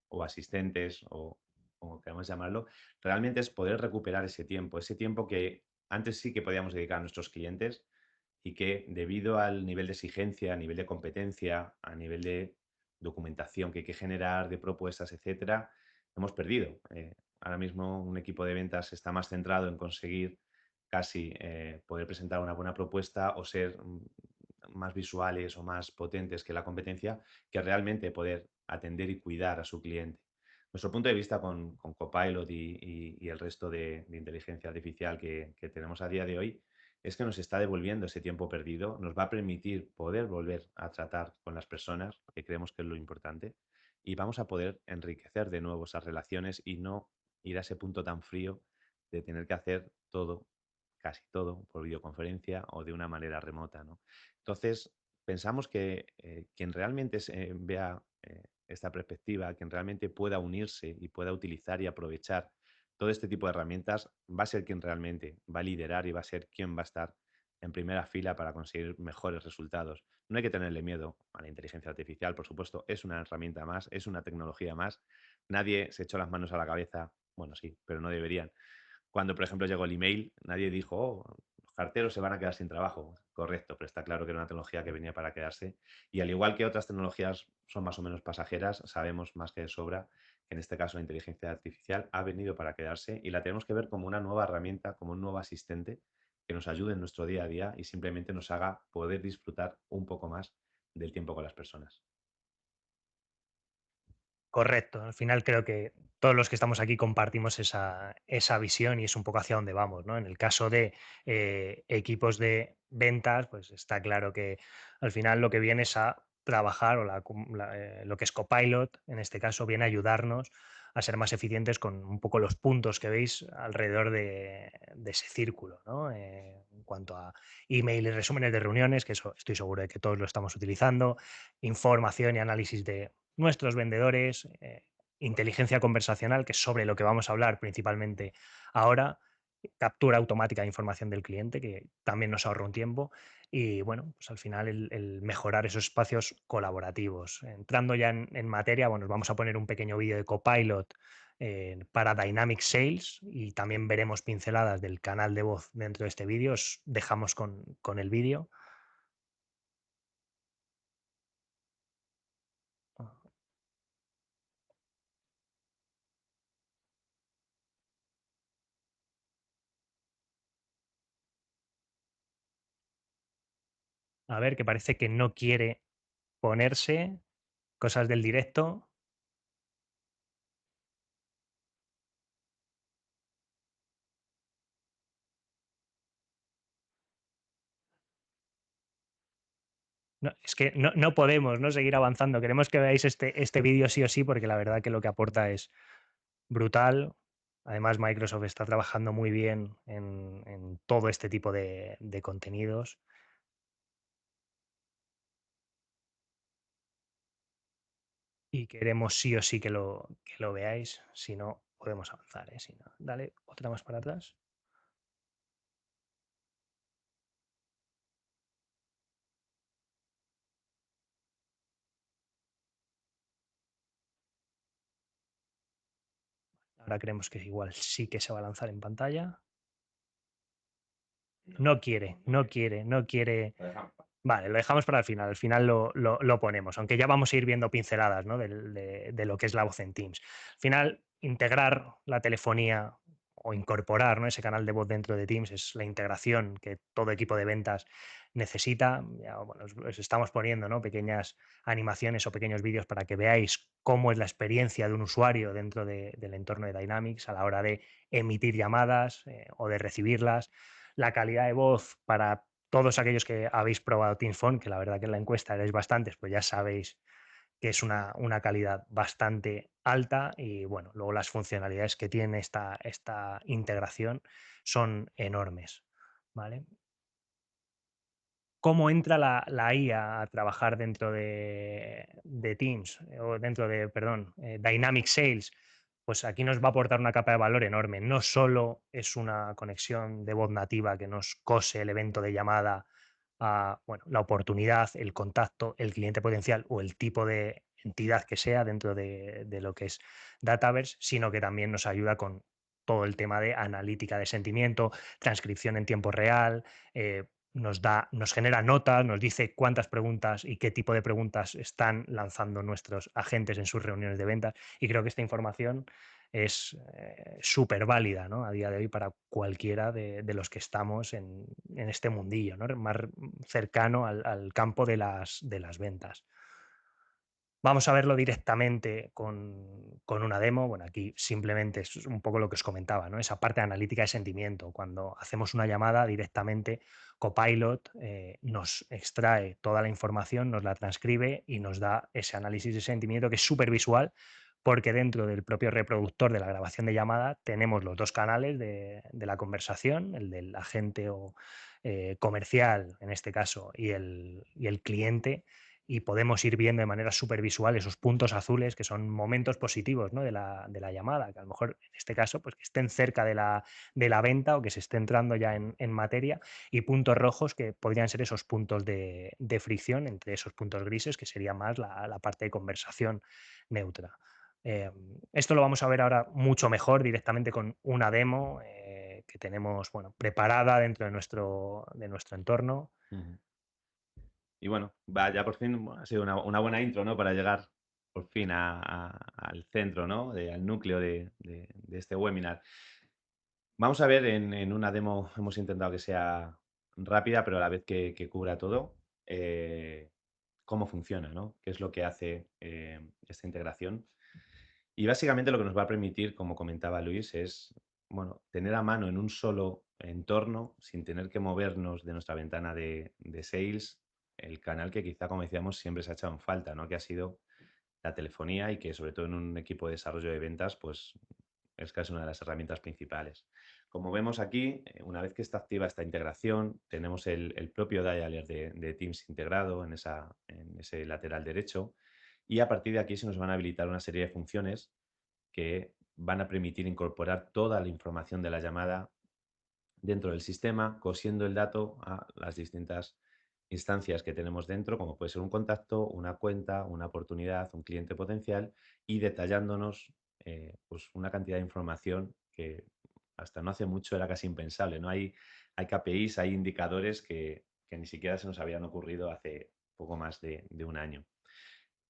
o asistentes o como queramos llamarlo, realmente es poder recuperar ese tiempo que antes sí que podíamos dedicar a nuestros clientes y que debido al nivel de exigencia, a nivel de competencia, a nivel de documentación que hay que generar, de propuestas, etcétera, hemos perdido. Ahora mismo un equipo de ventas está más centrado en conseguir casi poder presentar una buena propuesta o ser más visuales o más potentes que la competencia, que realmente poder atender y cuidar a su cliente. Nuestro punto de vista con Copilot y el resto de inteligencia artificial que tenemos a día de hoy es que nos está devolviendo ese tiempo perdido, nos va a permitir poder volver a tratar con las personas, que creemos que es lo importante, y vamos a poder enriquecer de nuevo esas relaciones y no ir a ese punto tan frío de tener que hacer todo, casi todo, por videoconferencia o de una manera remota, ¿no? Entonces, pensamos que quien realmente vea esta perspectiva, quien realmente pueda unirse y pueda utilizar y aprovechar todo este tipo de herramientas, va a ser quien realmente va a liderar y va a ser quien va a estar en primera fila para conseguir mejores resultados. No hay que tenerle miedo a la inteligencia artificial, por supuesto, es una herramienta más, es una tecnología más. Nadie se echó las manos a la cabeza, bueno, sí, pero no deberían. Cuando, por ejemplo, llegó el email, nadie dijo, oh, los carteros se van a quedar sin trabajo. Correcto, pero está claro que era una tecnología que venía para quedarse. Y al igual que otras tecnologías son más o menos pasajeras, sabemos más que de sobra que en este caso la inteligencia artificial ha venido para quedarse y la tenemos que ver como una nueva herramienta, como un nuevo asistente que nos ayude en nuestro día a día y simplemente nos haga poder disfrutar un poco más del tiempo con las personas. Correcto. Al final creo que todos los que estamos aquí compartimos esa visión y es un poco hacia dónde vamos, ¿no? En el caso de equipos de ventas, pues está claro que al final lo que viene es a trabajar o lo que es Copilot, en este caso, viene a ayudarnos a ser más eficientes con un poco los puntos que veis alrededor de ese círculo, ¿no? En cuanto a email y resúmenes de reuniones, que eso estoy seguro de que todos lo estamos utilizando, información y análisis de nuestros vendedores, inteligencia conversacional, que es sobre lo que vamos a hablar principalmente ahora, captura automática de información del cliente, que también nos ahorra un tiempo, y bueno, pues al final el mejorar esos espacios colaborativos. Entrando ya en materia, bueno, os vamos a poner un pequeño vídeo de Copilot para Dynamic Sales y también veremos pinceladas del canal de voz dentro de este vídeo. Os dejamos con el vídeo. A ver, que parece que no quiere ponerse, cosas del directo. No, es que no podemos, ¿no?, seguir avanzando. Queremos que veáis este vídeo sí o sí, porque la verdad que lo que aporta es brutal. Además, Microsoft está trabajando muy bien en todo este tipo de contenidos. Y queremos sí o sí que lo veáis. Si no, podemos avanzar, ¿eh? Si no, dale otra más para atrás. Ahora creemos que igual sí que se va a lanzar en pantalla. No quiere, no quiere, no quiere. Vale, lo dejamos para el final. Al final lo ponemos, aunque ya vamos a ir viendo pinceladas, ¿no? de lo que es la voz en Teams. Al final, integrar la telefonía o incorporar, ¿no? ese canal de voz dentro de Teams es la integración que todo equipo de ventas necesita. Ya, bueno, os estamos poniendo, ¿no? pequeñas animaciones o pequeños vídeos para que veáis cómo es la experiencia de un usuario dentro del entorno de Dynamics a la hora de emitir llamadas o de recibirlas. La calidad de voz para todos aquellos que habéis probado Teams Phone, que la verdad que en la encuesta erais bastantes, pues ya sabéis que es una calidad bastante alta y bueno, luego las funcionalidades que tiene esta integración son enormes, ¿vale? ¿Cómo entra la IA a trabajar dentro de Teams o dentro de, perdón, Dynamic Sales? Pues aquí nos va a aportar una capa de valor enorme. No solo es una conexión de voz nativa que nos cose el evento de llamada a, bueno, la oportunidad, el contacto, el cliente potencial o el tipo de entidad que sea dentro de lo que es Dataverse, sino que también nos ayuda con todo el tema de analítica de sentimiento, transcripción en tiempo real, nos genera notas, nos dice cuántas preguntas y qué tipo de preguntas están lanzando nuestros agentes en sus reuniones de ventas. Y creo que esta información es súper válida, ¿no? a día de hoy para cualquiera de los que estamos en este mundillo, ¿no? más cercano al campo de las ventas. Vamos a verlo directamente con una demo. Bueno, aquí simplemente es un poco lo que os comentaba, ¿no? Esa parte analítica de sentimiento. Cuando hacemos una llamada directamente, Copilot nos extrae toda la información, nos la transcribe y nos da ese análisis de sentimiento que es súper visual porque dentro del propio reproductor de la grabación de llamada tenemos los dos canales de la conversación, el del agente o comercial en este caso y el cliente y podemos ir viendo de manera súper visual esos puntos azules que son momentos positivos, ¿no? de la llamada, que a lo mejor en este caso pues que estén cerca de la venta o que se esté entrando ya en materia y puntos rojos que podrían ser esos puntos de fricción entre esos puntos grises que sería más la parte de conversación neutra. Esto lo vamos a ver ahora mucho mejor directamente con una demo que tenemos bueno, preparada dentro de nuestro entorno. Ujú. Y bueno, va ya por fin, ha sido una buena intro, ¿no? Para llegar por fin al centro, ¿no? Al núcleo de este webinar. Vamos a ver en una demo, hemos intentado que sea rápida, pero a la vez que cubra todo, cómo funciona, ¿no? Qué es lo que hace esta integración. Y básicamente lo que nos va a permitir, como comentaba Luis, es bueno, tener a mano en un solo entorno, sin tener que movernos de nuestra ventana de sales, el canal que quizá, como decíamos, siempre se ha echado en falta, ¿no? Que ha sido la telefonía y que sobre todo en un equipo de desarrollo de ventas, pues es casi una de las herramientas principales. Como vemos aquí, una vez que está activa esta integración, tenemos el propio dialer de Teams integrado en ese lateral derecho y a partir de aquí se nos van a habilitar una serie de funciones que van a permitir incorporar toda la información de la llamada dentro del sistema, cosiendo el dato a las distintas instancias que tenemos dentro, como puede ser un contacto, una cuenta, una oportunidad, un cliente potencial y detallándonos pues una cantidad de información que hasta no hace mucho era casi impensable. ¿No? Hay KPIs, hay indicadores que ni siquiera se nos habían ocurrido hace poco más de un año.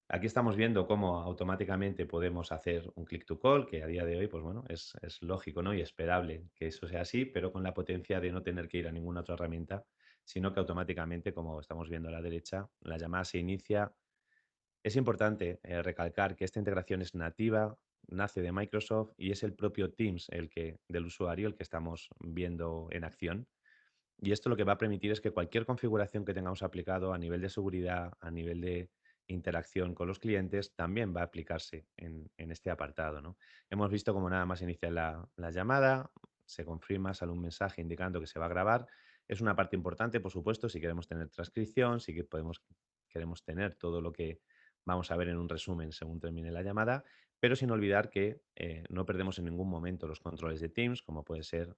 Aquí estamos viendo cómo automáticamente podemos hacer un click to call, que a día de hoy, pues bueno, es lógico, ¿no? Y esperable que eso sea así, pero con la potencia de no tener que ir a ninguna otra herramienta, sino que automáticamente, como estamos viendo a la derecha, la llamada se inicia. Es importante recalcar que esta integración es nativa, nace de Microsoft y es el propio Teams del usuario el que estamos viendo en acción. Y esto lo que va a permitir es que cualquier configuración que tengamos aplicado a nivel de seguridad, a nivel de interacción con los clientes también va a aplicarse en este apartado, ¿no? Hemos visto como nada más inicia la llamada, se confirma, sale un mensaje indicando que se va a grabar. Es una parte importante, por supuesto, si queremos tener transcripción, si que queremos tener todo lo que vamos a ver en un resumen según termine la llamada, pero sin olvidar que no perdemos en ningún momento los controles de Teams, como puede ser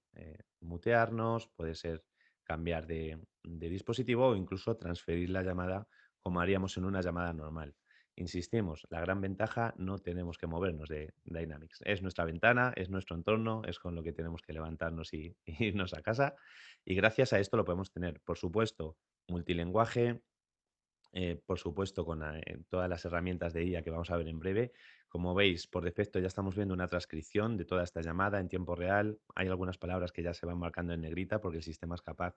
mutearnos, puede ser cambiar de dispositivo o incluso transferir la llamada como haríamos en una llamada normal. Insistimos, la gran ventaja, no tenemos que movernos de Dynamics. Es nuestra ventana, es nuestro entorno, es con lo que tenemos que levantarnos y, y irnos a casa. Y gracias a esto lo podemos tener, por supuesto, multilingüaje, por supuesto, con todas las herramientas de IA que vamos a ver en breve. Como veis, por defecto ya estamos viendo una transcripción de toda esta llamada en tiempo real. Hay algunas palabras que ya se van marcando en negrita porque el sistema es capaz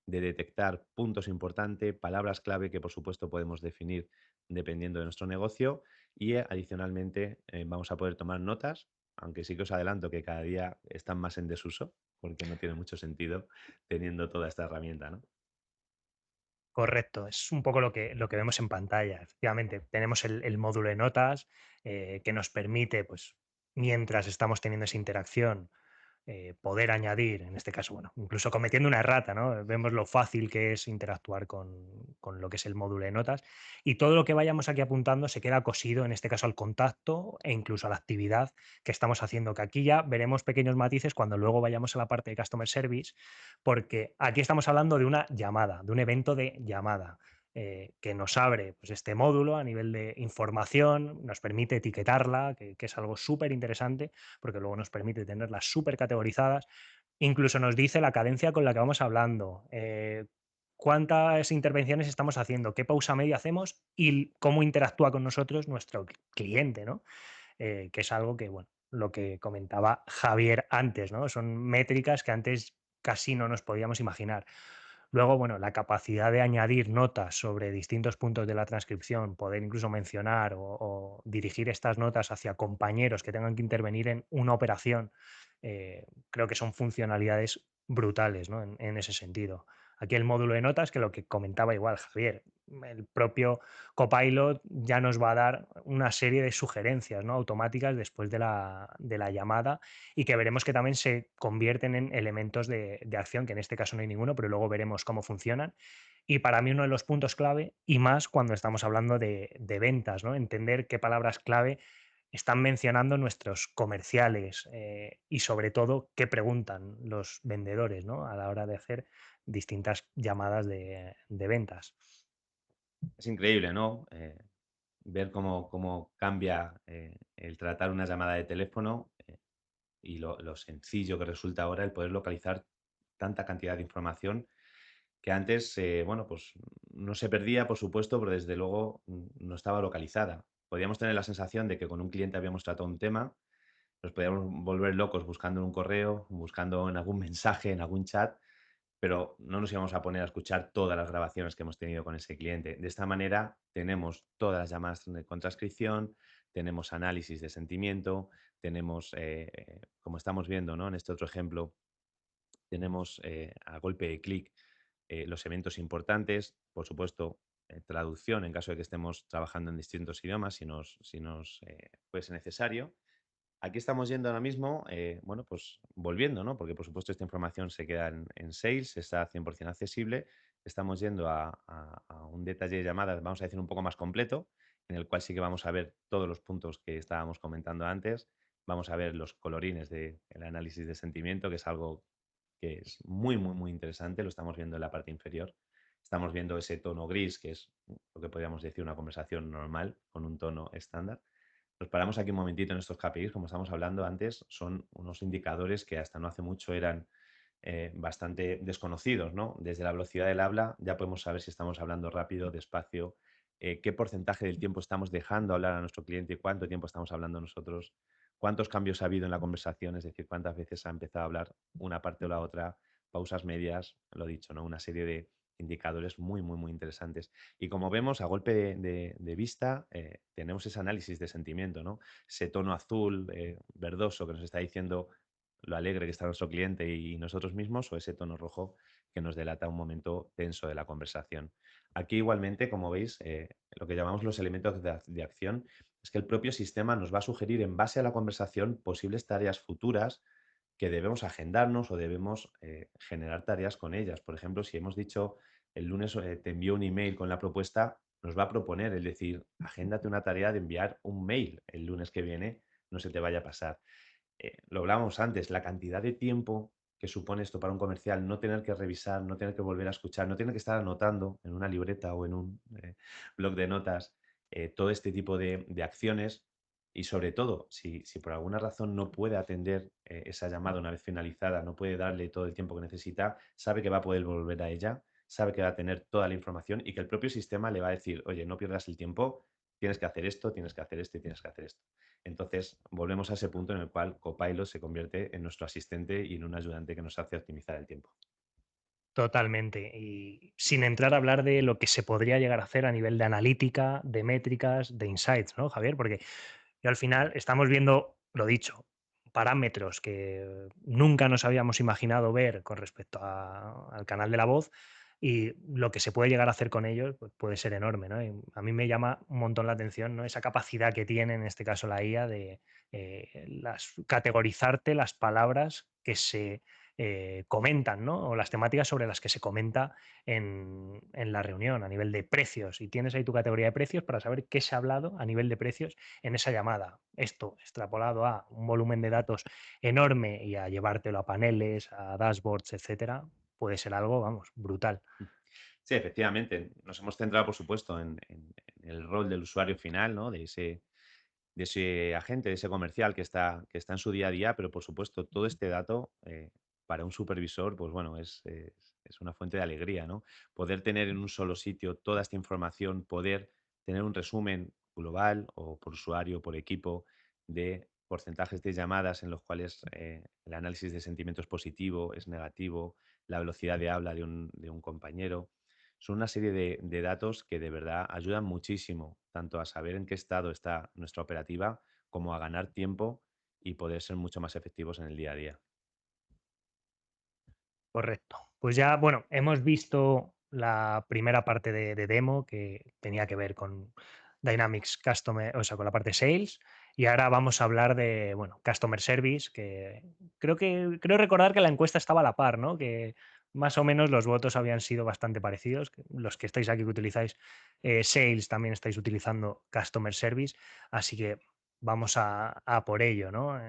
de detectar puntos importantes, palabras clave que por supuesto podemos definir dependiendo de nuestro negocio y adicionalmente vamos a poder tomar notas, aunque sí que os adelanto que cada día están más en desuso porque no tiene mucho sentido teniendo toda esta herramienta, ¿no? Correcto, es un poco lo que vemos en pantalla. Efectivamente, tenemos el módulo de notas que nos permite, pues, mientras estamos teniendo esa interacción, poder añadir, en este caso, bueno, incluso cometiendo una errata, ¿no? Vemos lo fácil que es interactuar con lo que es el módulo de notas y todo lo que vayamos aquí apuntando se queda cosido, en este caso, al contacto e incluso a la actividad que estamos haciendo, que aquí ya veremos pequeños matices cuando luego vayamos a la parte de Customer Service, porque aquí estamos hablando de una llamada, de un evento de llamada. Que nos abre pues, este módulo a nivel de información, nos permite etiquetarla, que es algo súper interesante, porque luego nos permite tenerlas súper categorizadas. Incluso nos dice la cadencia con la que vamos hablando, cuántas intervenciones estamos haciendo, qué pausa media hacemos y cómo interactúa con nosotros nuestro cliente, ¿no? Que es algo que, bueno, lo que comentaba Javier antes, ¿no? Son métricas que antes casi no nos podíamos imaginar. Luego, bueno, la capacidad de añadir notas sobre distintos puntos de la transcripción, poder incluso mencionar o dirigir estas notas hacia compañeros que tengan que intervenir en una operación, creo que son funcionalidades brutales, ¿no? En ese sentido. Aquí el módulo de notas, que lo que comentaba igual Javier, el propio Copilot ya nos va a dar una serie de sugerencias, ¿no? Automáticas después de la llamada y que veremos que también se convierten en elementos de acción, que en este caso no hay ninguno, pero luego veremos cómo funcionan. Y para mí uno de los puntos clave, y más cuando estamos hablando de ventas, ¿no? Entender qué palabras clave están mencionando nuestros comerciales y sobre todo qué preguntan los vendedores, ¿no? A la hora de hacer distintas llamadas de ventas. Es increíble, ¿no? Ver cómo cambia el tratar una llamada de teléfono y lo sencillo que resulta ahora el poder localizar tanta cantidad de información que antes, bueno, pues no se perdía, por supuesto, pero desde luego no estaba localizada. Podíamos tener la sensación de que con un cliente habíamos tratado un tema, nos podíamos volver locos buscando en un correo, buscando en algún mensaje, en algún chat, pero no nos íbamos a poner a escuchar todas las grabaciones que hemos tenido con ese cliente. De esta manera tenemos todas las llamadas con transcripción, tenemos análisis de sentimiento, tenemos, como estamos viendo, ¿no? En este otro ejemplo, tenemos a golpe de clic los eventos importantes, por supuesto, traducción en caso de que estemos trabajando en distintos idiomas, si nos fuese necesario. Aquí estamos yendo ahora mismo, bueno, pues volviendo, ¿no? Porque por supuesto esta información se queda en Sales, está 100% accesible. Estamos yendo a un detalle de llamadas, vamos a decir, un poco más completo, en el cual sí que vamos a ver todos los puntos que estábamos comentando antes. Vamos a ver los colorines del análisis de sentimiento, que es algo que es muy, muy, muy interesante. Lo estamos viendo en la parte inferior. Estamos viendo ese tono gris, que es lo que podríamos decir una conversación normal, con un tono estándar. Nos paramos aquí un momentito en estos KPIs, como estamos hablando antes, son unos indicadores que hasta no hace mucho eran bastante desconocidos, ¿no? Desde la velocidad del habla ya podemos saber si estamos hablando rápido, despacio, qué porcentaje del tiempo estamos dejando hablar a nuestro cliente y cuánto tiempo estamos hablando nosotros, cuántos cambios ha habido en la conversación, es decir, cuántas veces ha empezado a hablar una parte o la otra, pausas medias, lo dicho, ¿no? Una serie de indicadores muy, muy, muy interesantes. Y como vemos, a golpe de vista, tenemos ese análisis de sentimiento, ¿no? Ese tono azul, verdoso, que nos está diciendo lo alegre que está nuestro cliente y nosotros mismos, o ese tono rojo que nos delata un momento tenso de la conversación. Aquí igualmente, como veis, lo que llamamos los elementos de acción es que el propio sistema nos va a sugerir en base a la conversación posibles tareas futuras que debemos agendarnos o debemos generar tareas con ellas. Por ejemplo, si hemos dicho el lunes te envío un email con la propuesta, nos va a proponer, es decir, agéndate una tarea de enviar un mail el lunes que viene, no se te vaya a pasar. Lo hablábamos antes, la cantidad de tiempo que supone esto para un comercial, no tener que revisar, no tener que volver a escuchar, no tener que estar anotando en una libreta o en un blog de notas todo este tipo de acciones y sobre todo, si por alguna razón no puede atender esa llamada una vez finalizada, no puede darle todo el tiempo que necesita, sabe que va a poder volver a ella, sabe que va a tener toda la información y que el propio sistema le va a decir, oye, no pierdas el tiempo, tienes que hacer esto, tienes que hacer esto y tienes que hacer esto. Entonces, volvemos a ese punto en el cual Copilot se convierte en nuestro asistente y en un ayudante que nos hace optimizar el tiempo. Totalmente. Y sin entrar a hablar de lo que se podría llegar a hacer a nivel de analítica, de métricas, de insights, ¿no, Javier? Porque al final estamos viendo, lo dicho, parámetros que nunca nos habíamos imaginado ver con respecto al canal de la voz y lo que se puede llegar a hacer con ellos pues, puede ser enorme, ¿no? Y a mí me llama un montón la atención, ¿no? Esa capacidad que tiene, en este caso la IA, de categorizarte las palabras que se comentan, ¿no? O las temáticas sobre las que se comenta en la reunión a nivel de precios. Y tienes ahí tu categoría de precios para saber qué se ha hablado a nivel de precios en esa llamada. Esto extrapolado a un volumen de datos enorme y a llevártelo a paneles, a dashboards, etcétera, puede ser algo, vamos, brutal. Sí, efectivamente, nos hemos centrado, por supuesto, en el rol del usuario final, ¿no? De ese agente, de ese comercial que está en su día a día, pero por supuesto, todo este dato para un supervisor, pues bueno, es una fuente de alegría, ¿no? Poder tener en un solo sitio toda esta información, poder tener un resumen global o por usuario, por equipo, de porcentajes de llamadas en los cuales el análisis de sentimiento es positivo, es negativo, la velocidad de habla de un compañero. Son una serie de datos que de verdad ayudan muchísimo, tanto a saber en qué estado está nuestra operativa, como a ganar tiempo y poder ser mucho más efectivos en el día a día. Correcto. Pues ya, bueno, hemos visto la primera parte de demo que tenía que ver con Dynamics Customer, o sea, con la parte sales, y ahora vamos a hablar de, bueno, Customer Service, que creo recordar que la encuesta estaba a la par, ¿no? Que más o menos los votos habían sido bastante parecidos. Los que estáis aquí que utilizáis Sales también estáis utilizando Customer Service, así que vamos a por ello, ¿no?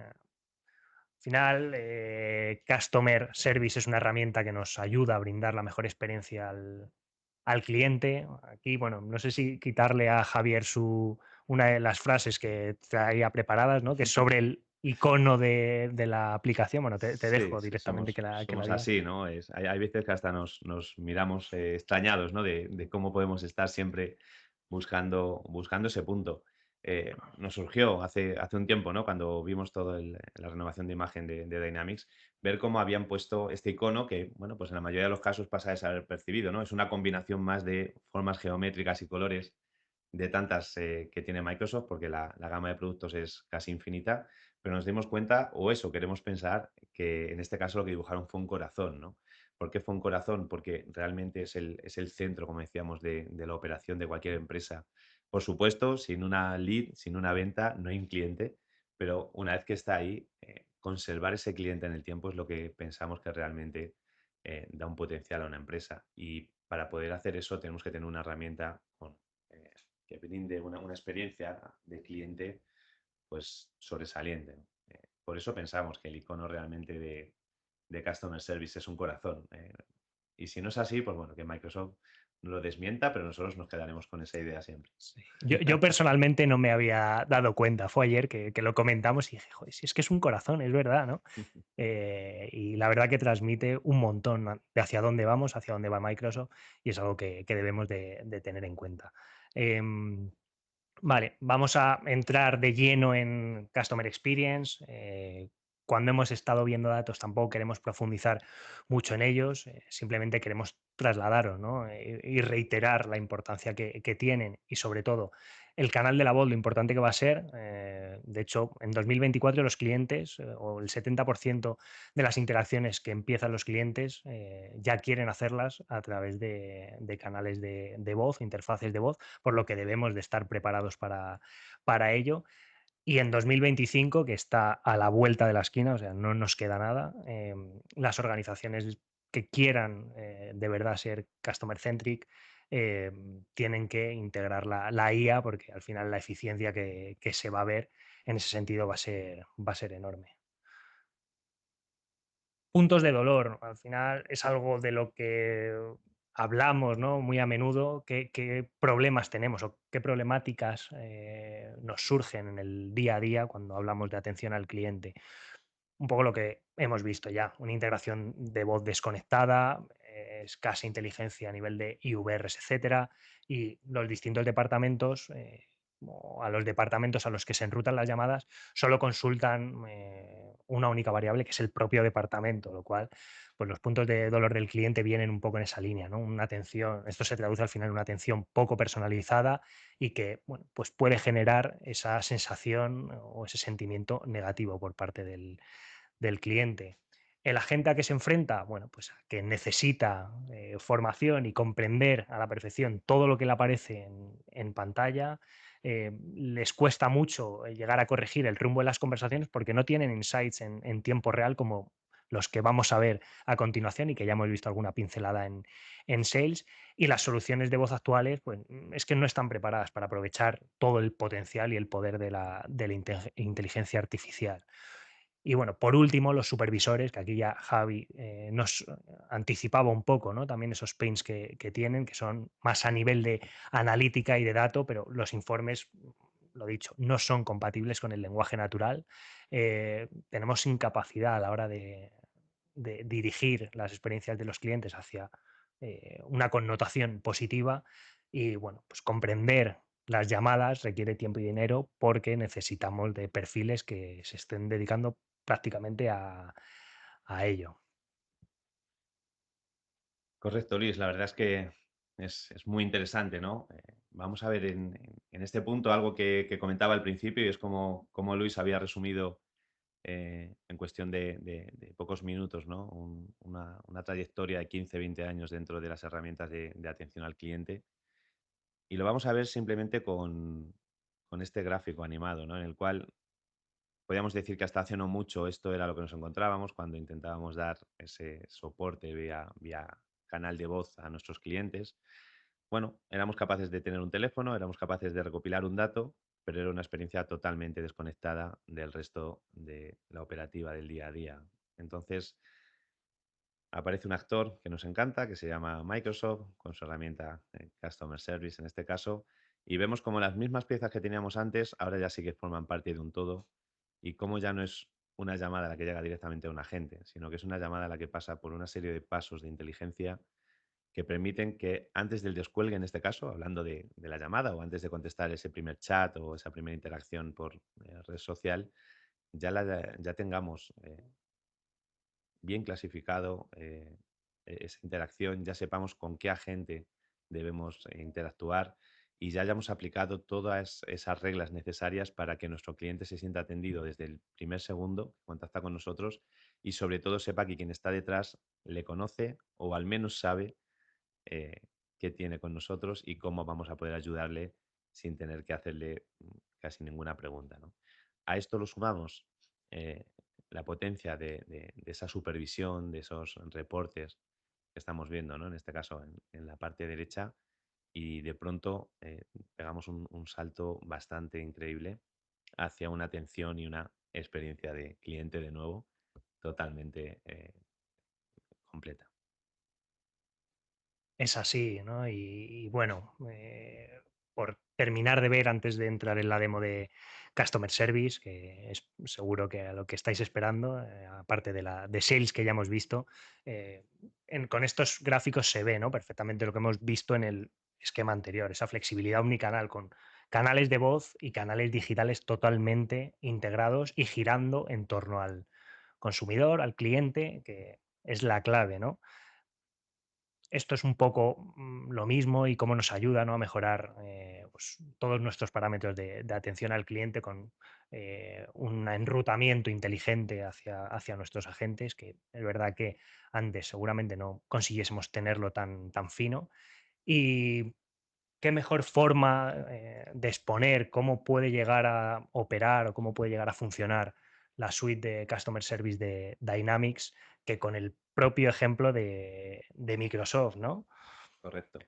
Final, Customer Service es una herramienta que nos ayuda a brindar la mejor experiencia al cliente. Aquí, bueno, no sé si quitarle a Javier una de las frases que traía preparadas, ¿no? Que es sobre el icono de la aplicación. Bueno, te Sí, dejo sí, directamente que la somos digas. así, ¿no? Hay veces que hasta nos miramos extrañados, ¿no? De cómo podemos estar siempre buscando ese punto. Nos surgió hace un tiempo, ¿no? Cuando vimos toda la renovación de imagen de Dynamics, ver cómo habían puesto este icono que, bueno, pues en la mayoría de los casos pasa desapercibido, ¿no? Es una combinación más de formas geométricas y colores de tantas que tiene Microsoft, porque la gama de productos es casi infinita, pero nos dimos cuenta, o eso queremos pensar, que en este caso lo que dibujaron fue un corazón, ¿no? ¿Por qué fue un corazón? Porque realmente es el centro, como decíamos, de la operación de cualquier empresa. Por supuesto, sin una lead, sin una venta, no hay un cliente, pero una vez que está ahí, conservar ese cliente en el tiempo es lo que pensamos que realmente da un potencial a una empresa. Y para poder hacer eso tenemos que tener una herramienta eh, que brinde una experiencia de cliente pues sobresaliente, ¿no? Por eso pensamos que el icono realmente de Customer Service es un corazón. Y si no es así, pues bueno, que Microsoft no lo desmienta, pero nosotros nos quedaremos con esa idea siempre. Sí. Yo personalmente no me había dado cuenta. Fue ayer que lo comentamos y dije, joder, si es que es un corazón, es verdad, ¿no? Y la verdad que transmite un montón de hacia dónde vamos, hacia dónde va Microsoft, y es algo que debemos de tener en cuenta. Vale, vamos a entrar de lleno en Customer Experience. cuando hemos estado viendo datos tampoco queremos profundizar mucho en ellos, simplemente queremos trasladaros, ¿no? Y reiterar la importancia que tienen y sobre todo el canal de la voz, lo importante que va a ser. De hecho, en 2024 los clientes o el 70% de las interacciones que empiezan los clientes ya quieren hacerlas a través de canales de voz, interfaces de voz, por lo que debemos de estar preparados para ello. Y en 2025, que está a la vuelta de la esquina, o sea, no nos queda nada, las organizaciones que quieran de verdad ser customer centric tienen que integrar la IA porque al final la eficiencia que se va a ver en ese sentido va a ser enorme. Puntos de dolor, al final es algo de lo que hablamos, ¿no? Muy a menudo, qué problemas tenemos o qué problemáticas nos surgen en el día a día cuando hablamos de atención al cliente. Un poco lo que hemos visto ya, una integración de voz desconectada, escasa inteligencia a nivel de IVRs, etcétera, y los distintos departamentos, o a los departamentos a los que se enrutan las llamadas, solo consultan una única variable que es el propio departamento, lo cual, pues los puntos de dolor del cliente vienen un poco en esa línea, ¿no? Una atención, esto se traduce al final en una atención poco personalizada y que, bueno, pues puede generar esa sensación o ese sentimiento negativo por parte del cliente. El agente a que se enfrenta, bueno, pues a que necesita formación y comprender a la perfección todo lo que le aparece en pantalla. Les cuesta mucho llegar a corregir el rumbo de las conversaciones porque no tienen insights en tiempo real como los que vamos a ver a continuación y que ya hemos visto alguna pincelada en Sales. Y las soluciones de voz actuales, pues es que no están preparadas para aprovechar todo el potencial y el poder de la inteligencia artificial. Y bueno, por último, los supervisores, que aquí ya Javi nos anticipaba un poco, ¿no? También esos pains que tienen, que son más a nivel de analítica y de dato, pero los informes, lo dicho, no son compatibles con el lenguaje natural. Tenemos incapacidad a la hora de dirigir las experiencias de los clientes hacia una connotación positiva y, bueno, pues comprender las llamadas requiere tiempo y dinero porque necesitamos de perfiles que se estén dedicando prácticamente a ello. Correcto, Luis. La verdad es que es muy interesante, ¿no? Vamos a ver en este punto algo que comentaba al principio y es como Luis había resumido en cuestión de pocos minutos, ¿no? Una trayectoria de 15, 20 años dentro de las herramientas de atención al cliente. Y lo vamos a ver simplemente con este gráfico animado, ¿no? En el cual podríamos decir que hasta hace no mucho esto era lo que nos encontrábamos cuando intentábamos dar ese soporte vía canal de voz a nuestros clientes. Bueno, éramos capaces de tener un teléfono, éramos capaces de recopilar un dato, pero era una experiencia totalmente desconectada del resto de la operativa del día a día. Entonces, aparece un actor que nos encanta, que se llama Microsoft, con su herramienta Customer Service en este caso, y vemos como las mismas piezas que teníamos antes ahora ya sí que forman parte de un todo y cómo ya no es una llamada a la que llega directamente a un agente, sino que es una llamada a la que pasa por una serie de pasos de inteligencia que permiten que antes del descuelgue, en este caso, hablando de la llamada o antes de contestar ese primer chat o esa primera interacción por red social, ya tengamos bien clasificado esa interacción, ya sepamos con qué agente debemos interactuar y ya hayamos aplicado todas esas reglas necesarias para que nuestro cliente se sienta atendido desde el primer segundo que contacta con nosotros y sobre todo sepa que quien está detrás le conoce o al menos sabe eh, qué tiene con nosotros y cómo vamos a poder ayudarle sin tener que hacerle casi ninguna pregunta, ¿no? A esto lo sumamos eh, la potencia de esa supervisión, de esos reportes que estamos viendo, ¿no? En este caso en la parte derecha, y de pronto pegamos un salto bastante increíble hacia una atención y una experiencia de cliente de nuevo totalmente completa. Es así, ¿no? Y bueno, por terminar de ver antes de entrar en la demo de Customer Service, que es seguro que a lo que estáis esperando, aparte de Sales que ya hemos visto, con estos gráficos se ve, ¿no? Perfectamente lo que hemos visto en el esquema anterior, esa flexibilidad omnicanal con canales de voz y canales digitales totalmente integrados y girando en torno consumidor, al cliente, que es la clave, ¿no? Esto es un poco lo mismo y cómo nos ayuda, ¿no?, a mejorar pues, todos nuestros parámetros de atención al cliente con un enrutamiento inteligente hacia nuestros agentes, que es verdad que antes seguramente no consiguiésemos tenerlo tan fino. Y qué mejor forma de exponer cómo puede llegar a operar o cómo puede llegar a funcionar la suite de Customer Service de Dynamics que con el propio ejemplo de Microsoft, ¿no? Correcto.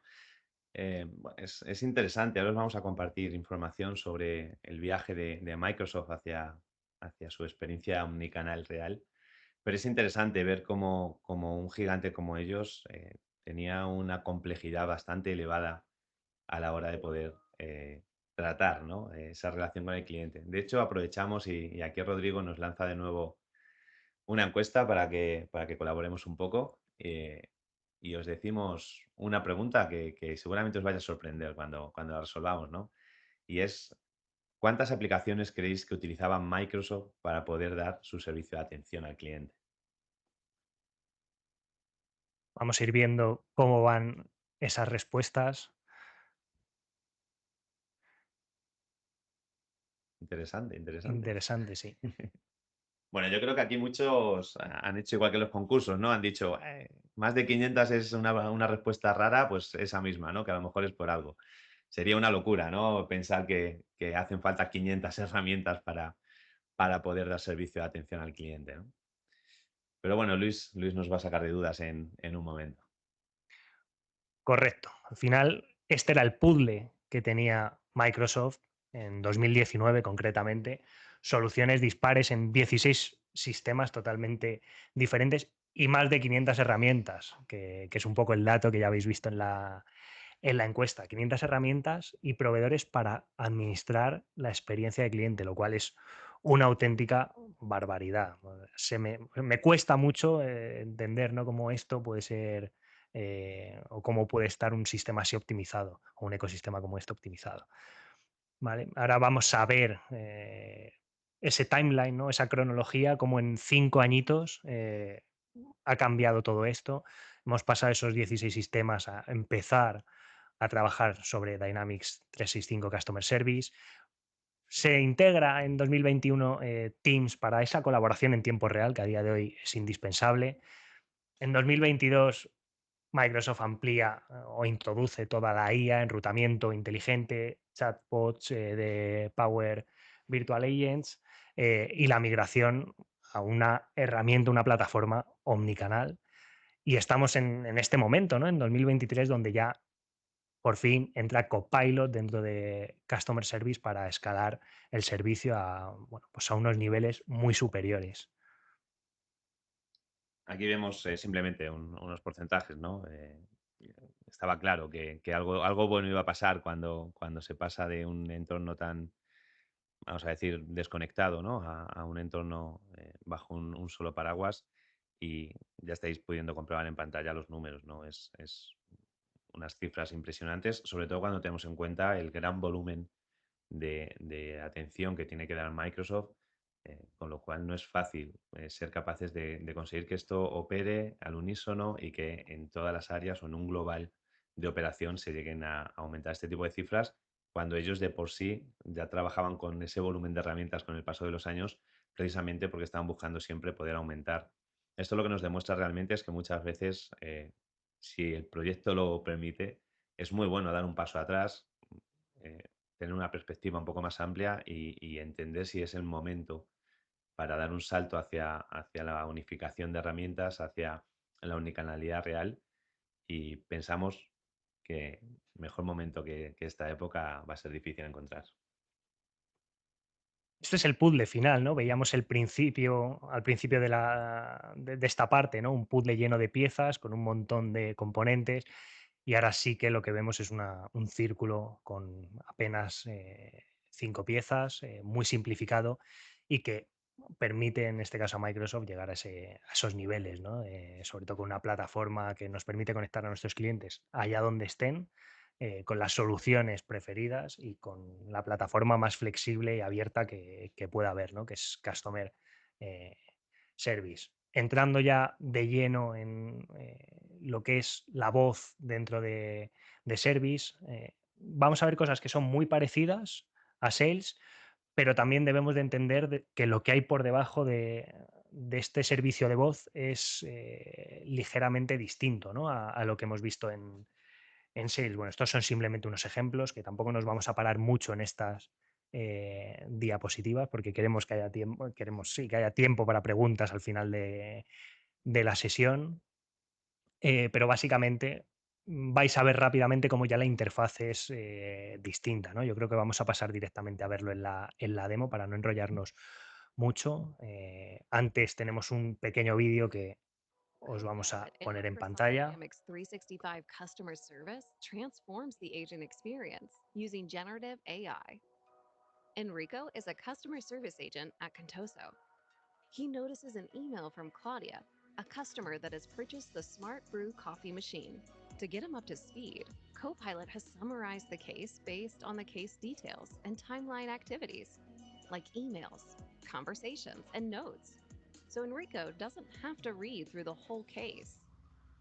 Es interesante. Ahora os vamos a compartir información sobre el viaje de Microsoft hacia su experiencia omnicanal real. Pero es interesante ver cómo un gigante como ellos tenía una complejidad bastante elevada a la hora de poder tratar, ¿no?, esa relación con el cliente. De hecho, aprovechamos y aquí Rodrigo nos lanza de nuevo una encuesta para que colaboremos un poco y os decimos una pregunta que seguramente os vaya a sorprender cuando la resolvamos, ¿no? Y es, ¿cuántas aplicaciones creéis que utilizaba Microsoft para poder dar su servicio de atención al cliente? Vamos a ir viendo cómo van esas respuestas. Interesante, interesante. Interesante, sí. Bueno, yo creo que aquí muchos han hecho igual que los concursos, ¿no? Han dicho, más de 500 es una respuesta rara, pues esa misma, ¿no? Que a lo mejor es por algo. Sería una locura, ¿no? Pensar que hacen falta 500 herramientas para poder dar servicio de atención al cliente, ¿no? Pero bueno, Luis nos va a sacar de dudas en un momento. Correcto. Al final, este era el puzzle que tenía Microsoft en 2019 concretamente, soluciones dispares en 16 sistemas totalmente diferentes y más de 500 herramientas, que es un poco el dato que ya habéis visto en la encuesta. 500 herramientas y proveedores para administrar la experiencia de cliente, lo cual es una auténtica barbaridad. Me cuesta mucho entender, ¿no?, cómo esto puede ser o cómo puede estar un sistema así optimizado o un ecosistema como este optimizado. ¿Vale? Ahora vamos a ver ese timeline, ¿no?, esa cronología, cómo en 5 añitos ha cambiado todo esto. Hemos pasado esos 16 sistemas a empezar a trabajar sobre Dynamics 365 Customer Service. Se integra en 2021 Teams para esa colaboración en tiempo real, que a día de hoy es indispensable. En 2022 Microsoft amplía o introduce toda la IA, enrutamiento inteligente, chatbots de Power Virtual Agents y la migración a una herramienta, una plataforma omnicanal. Y estamos en este momento, ¿no?, en 2023, donde ya por fin entra Copilot dentro de Customer Service para escalar el servicio a, bueno, pues a unos niveles muy superiores. Aquí vemos simplemente unos porcentajes, ¿no? Estaba claro que algo bueno iba a pasar cuando se pasa de un entorno tan, vamos a decir, desconectado, ¿no?, a un entorno bajo un solo paraguas y ya estáis pudiendo comprobar en pantalla los números, ¿no? Es unas cifras impresionantes, sobre todo cuando tenemos en cuenta el gran volumen de atención que tiene que dar Microsoft, con lo cual no es fácil ser capaces de conseguir que esto opere al unísono y que en todas las áreas o en un global de operación se lleguen a aumentar este tipo de cifras, cuando ellos de por sí ya trabajaban con ese volumen de herramientas con el paso de los años, precisamente porque estaban buscando siempre poder aumentar. Esto lo que nos demuestra realmente es que muchas veces, si el proyecto lo permite, es muy bueno dar un paso atrás, eh, tener una perspectiva un poco más amplia y entender si es el momento para dar un salto hacia la unificación de herramientas, hacia la unicanalidad real y pensamos que mejor momento que esta época va a ser difícil encontrar. Este es el puzzle final, ¿no? Veíamos al principio de esta parte, ¿no? Un puzzle lleno de piezas con un montón de componentes y ahora sí que lo que vemos es un círculo con apenas 5 piezas, muy simplificado y que permite en este caso a Microsoft llegar a esos niveles, ¿no? Sobre todo con una plataforma que nos permite conectar a nuestros clientes allá donde estén, con las soluciones preferidas y con la plataforma más flexible y abierta que pueda haber, ¿no?, que es Customer eh, Service. Entrando ya de lleno en lo que es la voz dentro de Service, vamos a ver cosas que son muy parecidas a Sales, pero también debemos de entender que lo que hay por debajo de este servicio de voz es ligeramente distinto, ¿no? a lo que hemos visto en Sales. Bueno, estos son simplemente unos ejemplos que tampoco nos vamos a parar mucho en estas diapositivas porque queremos que haya tiempo, sí, que haya tiempo para preguntas al final de la sesión, pero básicamente vais a ver rápidamente cómo ya la interfaz es distinta, ¿no? Yo creo que vamos a pasar directamente a verlo en la demo para no enrollarnos mucho. Antes tenemos un pequeño vídeo que os vamos a Copilot in poner en Microsoft pantalla. Dynamics 365 customer service transforms the agent experience using generative AI. Enrico is a customer service agent at Contoso. He notices an email from Claudia, a customer that has purchased the Smart Brew coffee machine. To get him up to speed, Copilot has summarized the case based on the case details and timeline activities, like emails, conversations, and notes. So Enrico doesn't have to read through the whole case.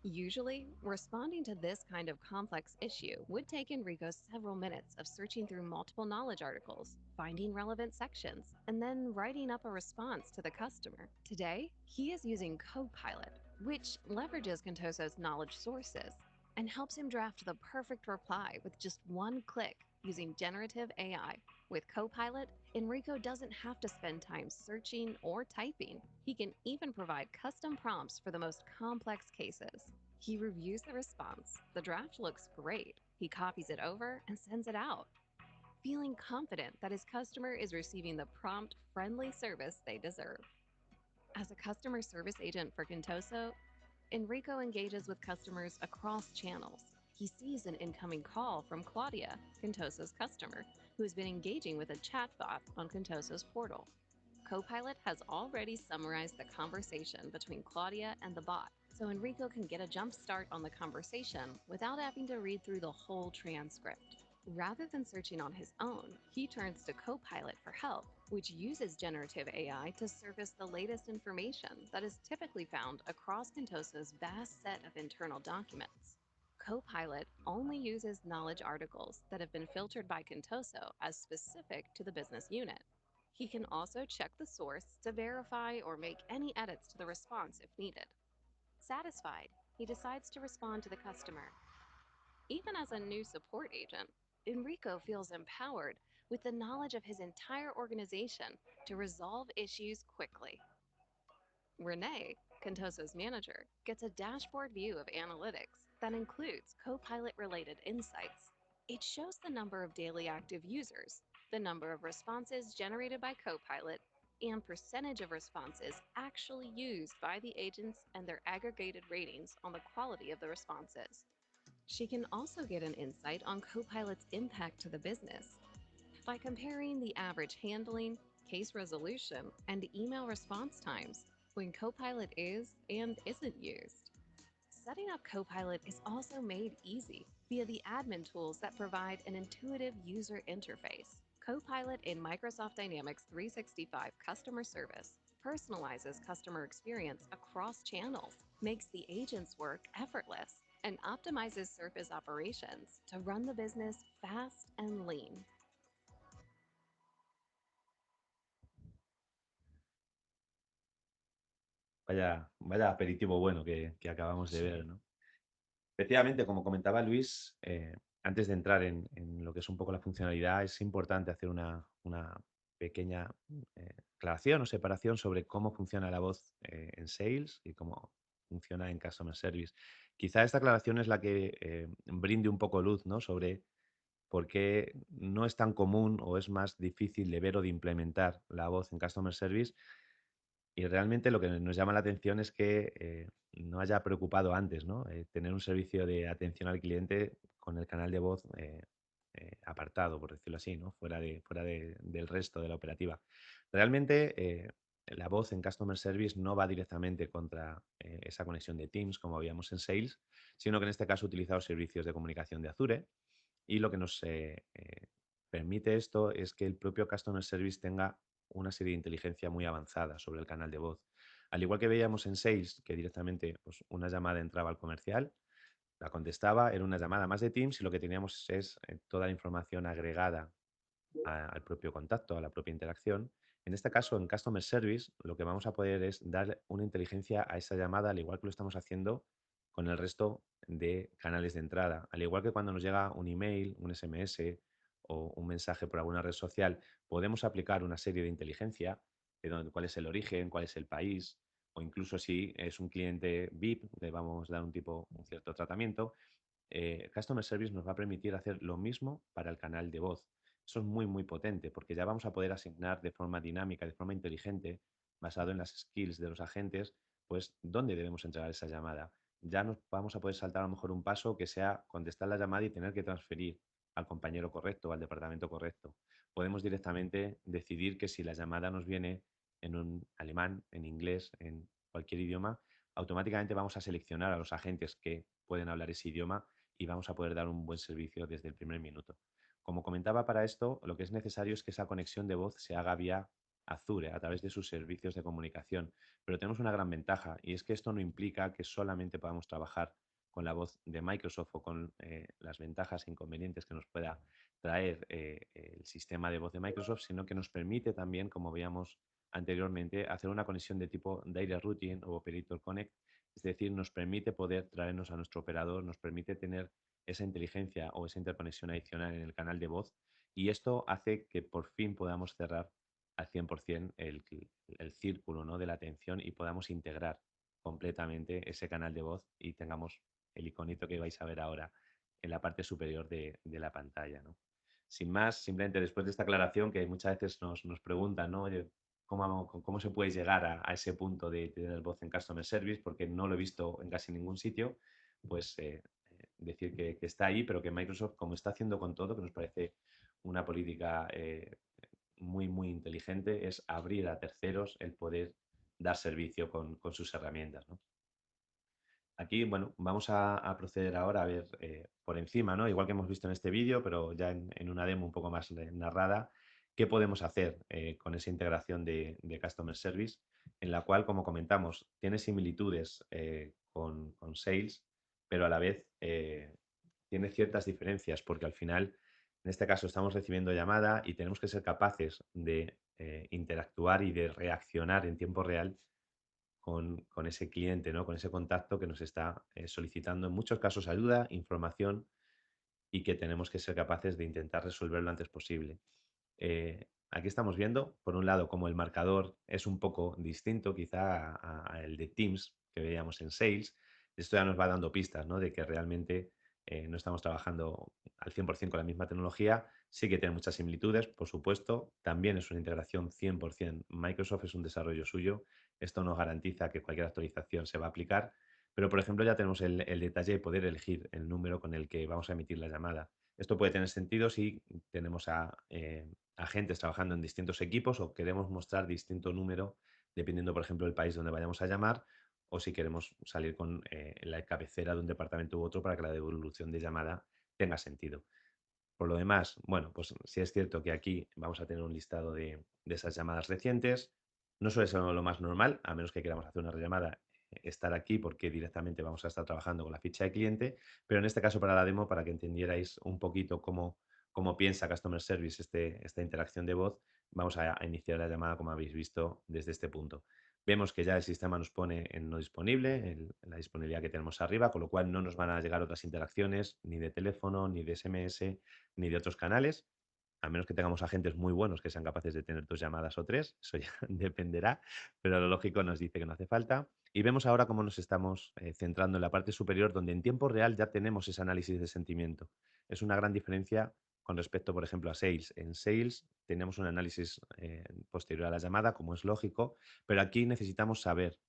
Usually, responding to this kind of complex issue would take Enrico several minutes of searching through multiple knowledge articles, finding relevant sections, and then writing up a response to the customer. Today, he is using Copilot, which leverages Contoso's knowledge sources and helps him draft the perfect reply with just one click using generative AI. With Copilot, Enrico doesn't have to spend time searching or typing. He can even provide custom prompts for the most complex cases. He reviews the response. The draft looks great. He copies it over and sends it out, feeling confident that his customer is receiving the prompt, friendly service they deserve. As a customer service agent for Contoso, Enrico engages with customers across channels. He sees an incoming call from Claudia, Contoso's customer, who has been engaging with a chatbot on Contoso's portal. Copilot has already summarized the conversation between Claudia and the bot, so Enrico can get a jump start on the conversation without having to read through the whole transcript. Rather than searching on his own, he turns to Copilot for help, which uses generative AI to surface the latest information that is typically found across Contoso's vast set of internal documents. Copilot only uses knowledge articles that have been filtered by Contoso as specific to the business unit. He can also check the source to verify or make any edits to the response if needed. Satisfied, he decides to respond to the customer. Even as a new support agent, Enrico feels empowered with the knowledge of his entire organization to resolve issues quickly. Renee, Contoso's manager, gets a dashboard view of analytics that includes Copilot-related insights. It shows the number of daily active users, the number of responses generated by Copilot, and percentage of responses actually used by the agents and their aggregated ratings on the quality of the responses. She can also get an insight on Copilot's impact to the business by comparing the average handling, case resolution, and email response times when Copilot is and isn't used. Setting up Copilot is also made easy via the admin tools that provide an intuitive user interface. Copilot in Microsoft Dynamics 365 Customer Service personalizes customer experience across channels, makes the agent's work effortless, and optimizes surface operations to run the business fast and lean. Vaya aperitivo bueno que acabamos de ver, ¿no? Efectivamente, como comentaba Luis, antes de entrar en lo que es un poco la funcionalidad, es importante hacer una pequeña aclaración o separación sobre cómo funciona la voz en Sales y cómo funciona en Customer Service. Quizá esta aclaración es la que brinde un poco luz, ¿no? Sobre por qué no es tan común o es más difícil de ver o de implementar la voz en Customer Service. Y realmente lo que nos llama la atención es que no haya preocupado antes, ¿no? Tener un servicio de atención al cliente con el canal de voz apartado, por decirlo así, ¿no? Del resto de la operativa. Realmente la voz en Customer Service no va directamente contra esa conexión de Teams, como habíamos en Sales, sino que en este caso utiliza los servicios de comunicación de Azure, y lo que nos permite esto es que el propio Customer Service tenga una serie de inteligencia muy avanzada sobre el canal de voz. Al igual que veíamos en Sales, que directamente pues, una llamada entraba al comercial, la contestaba, era una llamada más de Teams y lo que teníamos es toda la información agregada al propio contacto, a la propia interacción. En este caso, en Customer Service, lo que vamos a poder es dar una inteligencia a esa llamada, al igual que lo estamos haciendo con el resto de canales de entrada. Al igual que cuando nos llega un email, un SMS o un mensaje por alguna red social, podemos aplicar una serie de inteligencia de cuál es el origen, cuál es el país, o incluso si es un cliente VIP, le vamos a dar un cierto tratamiento. Customer Service nos va a permitir hacer lo mismo para el canal de voz. Eso es muy, muy potente porque ya vamos a poder asignar de forma dinámica, de forma inteligente, basado en las skills de los agentes, pues dónde debemos entregar esa llamada. Ya nos vamos a poder saltar a lo mejor un paso que sea contestar la llamada y tener que transferir al compañero correcto o al departamento correcto. Podemos directamente decidir que si la llamada nos viene en un alemán, en inglés, en cualquier idioma, automáticamente vamos a seleccionar a los agentes que pueden hablar ese idioma y vamos a poder dar un buen servicio desde el primer minuto. Como comentaba, para esto lo que es necesario es que esa conexión de voz se haga vía Azure, a través de sus servicios de comunicación. Pero tenemos una gran ventaja y es que esto no implica que solamente podamos trabajar con la voz de Microsoft o con las ventajas e inconvenientes que nos pueda traer el sistema de voz de Microsoft, sino que nos permite también, como veíamos anteriormente, hacer una conexión de tipo Data Routing o Operator Connect, es decir, nos permite poder traernos a nuestro operador, nos permite tener esa inteligencia o esa interconexión adicional en el canal de voz y esto hace que por fin podamos cerrar al 100% el círculo, ¿no?, de la atención y podamos integrar completamente ese canal de voz y tengamos el iconito que vais a ver ahora en la parte superior de la pantalla, ¿no? Sin más, simplemente después de esta aclaración que muchas veces nos preguntan, ¿no? Oye, ¿cómo se puede llegar a ese punto de tener voz en Customer Service? Porque no lo he visto en casi ningún sitio. Pues decir que está ahí, pero que Microsoft, como está haciendo con todo, que nos parece una política muy, muy inteligente, es abrir a terceros el poder dar servicio con sus herramientas, ¿no? Aquí, bueno, vamos a proceder ahora a ver por encima, ¿no? Igual que hemos visto en este vídeo, pero ya en una demo un poco más narrada, qué podemos hacer con esa integración de Customer Service, en la cual, como comentamos, tiene similitudes con Sales, pero a la vez tiene ciertas diferencias, porque al final, en este caso, estamos recibiendo llamada y tenemos que ser capaces de interactuar y de reaccionar en tiempo real con ese cliente, ¿no? Con ese contacto que nos está solicitando en muchos casos ayuda, información y que tenemos que ser capaces de intentar resolver lo antes posible. Aquí estamos viendo, por un lado, como el marcador es un poco distinto quizá a el de Teams que veíamos en Sales. Esto ya nos va dando pistas, ¿no?, de que realmente no estamos trabajando al 100% con la misma tecnología. Sí que tiene muchas similitudes, por supuesto. También es una integración 100%. Microsoft es un desarrollo suyo. Esto nos garantiza que cualquier actualización se va a aplicar. Pero, por ejemplo, ya tenemos el detalle de poder elegir el número con el que vamos a emitir la llamada. Esto puede tener sentido si tenemos a agentes trabajando en distintos equipos o queremos mostrar distinto número dependiendo, por ejemplo, del país donde vayamos a llamar o si queremos salir con la cabecera de un departamento u otro para que la devolución de llamada tenga sentido. Por lo demás, bueno, pues sí es cierto que aquí vamos a tener un listado de esas llamadas recientes. No suele ser lo más normal, a menos que queramos hacer una rellamada, estar aquí porque directamente vamos a estar trabajando con la ficha de cliente, pero en este caso para la demo, para que entendierais un poquito cómo piensa Customer Service esta interacción de voz, vamos a iniciar la llamada como habéis visto desde este punto. Vemos que ya el sistema nos pone en no disponible, en la disponibilidad que tenemos arriba, con lo cual no nos van a llegar otras interacciones ni de teléfono, ni de SMS, ni de otros canales, a menos que tengamos agentes muy buenos que sean capaces de tener 2 llamadas o 3, eso ya dependerá, pero lo lógico nos dice que no hace falta. Y vemos ahora cómo nos estamos centrando en la parte superior, donde en tiempo real ya tenemos ese análisis de sentimiento. Es una gran diferencia con respecto, por ejemplo, a Sales. En Sales tenemos un análisis posterior a la llamada, como es lógico, pero aquí necesitamos saber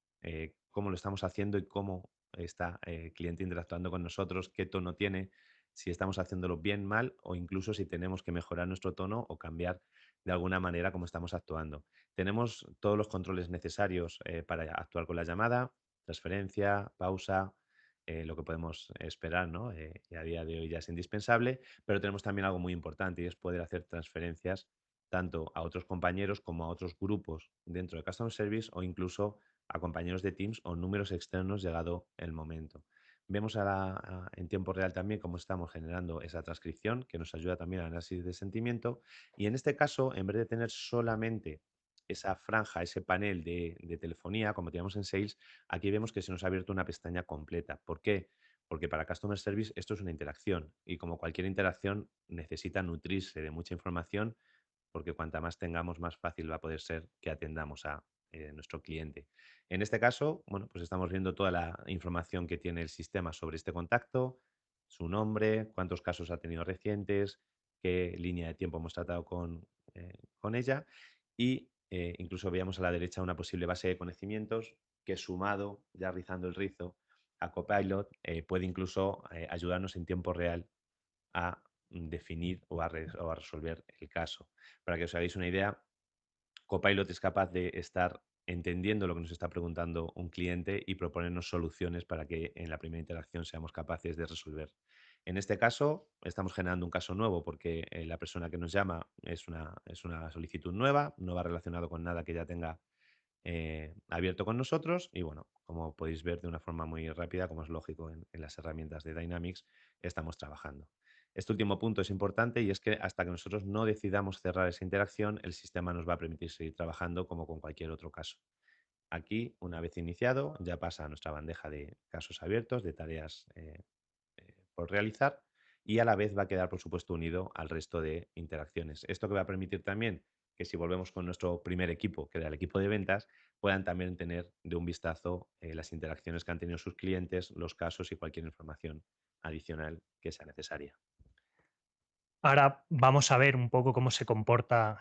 cómo lo estamos haciendo y cómo está el cliente interactuando con nosotros, qué tono tiene, si estamos haciéndolo bien, mal o incluso si tenemos que mejorar nuestro tono o cambiar de alguna manera cómo estamos actuando. Tenemos todos los controles necesarios para actuar con la llamada, transferencia, pausa, lo que podemos esperar, ¿no? Y a día de hoy ya es indispensable, pero tenemos también algo muy importante y es poder hacer transferencias tanto a otros compañeros como a otros grupos dentro de Customer Service o incluso a compañeros de Teams o números externos llegado el momento. Vemos en tiempo real también cómo estamos generando esa transcripción que nos ayuda también al análisis de sentimiento y en este caso, en vez de tener solamente esa franja, ese panel de telefonía, como teníamos en Sales, aquí vemos que se nos ha abierto una pestaña completa. ¿Por qué? Porque para Customer Service esto es una interacción y como cualquier interacción necesita nutrirse de mucha información porque cuanta más tengamos, más fácil va a poder ser que atendamos a nuestro cliente. En este caso, bueno, pues estamos viendo toda la información que tiene el sistema sobre este contacto, su nombre, cuántos casos ha tenido recientes, qué línea de tiempo hemos tratado con ella y incluso veíamos a la derecha una posible base de conocimientos que sumado, ya rizando el rizo, a Copilot puede incluso ayudarnos en tiempo real a definir o a resolver el caso. Para que os hagáis una idea, Copilot es capaz de estar entendiendo lo que nos está preguntando un cliente y proponernos soluciones para que en la primera interacción seamos capaces de resolver. En este caso, estamos generando un caso nuevo porque la persona que nos llama es una solicitud nueva, no va relacionado con nada que ya tenga abierto con nosotros y bueno, como podéis ver de una forma muy rápida, como es lógico en las herramientas de Dynamics, estamos trabajando. Este último punto es importante y es que hasta que nosotros no decidamos cerrar esa interacción, el sistema nos va a permitir seguir trabajando como con cualquier otro caso. Aquí, una vez iniciado, ya pasa a nuestra bandeja de casos abiertos, de tareas por realizar y a la vez va a quedar, por supuesto, unido al resto de interacciones. Esto que va a permitir también que si volvemos con nuestro primer equipo, que era el equipo de ventas, puedan también tener de un vistazo las interacciones que han tenido sus clientes, los casos y cualquier información adicional que sea necesaria. Ahora vamos a ver un poco cómo se comporta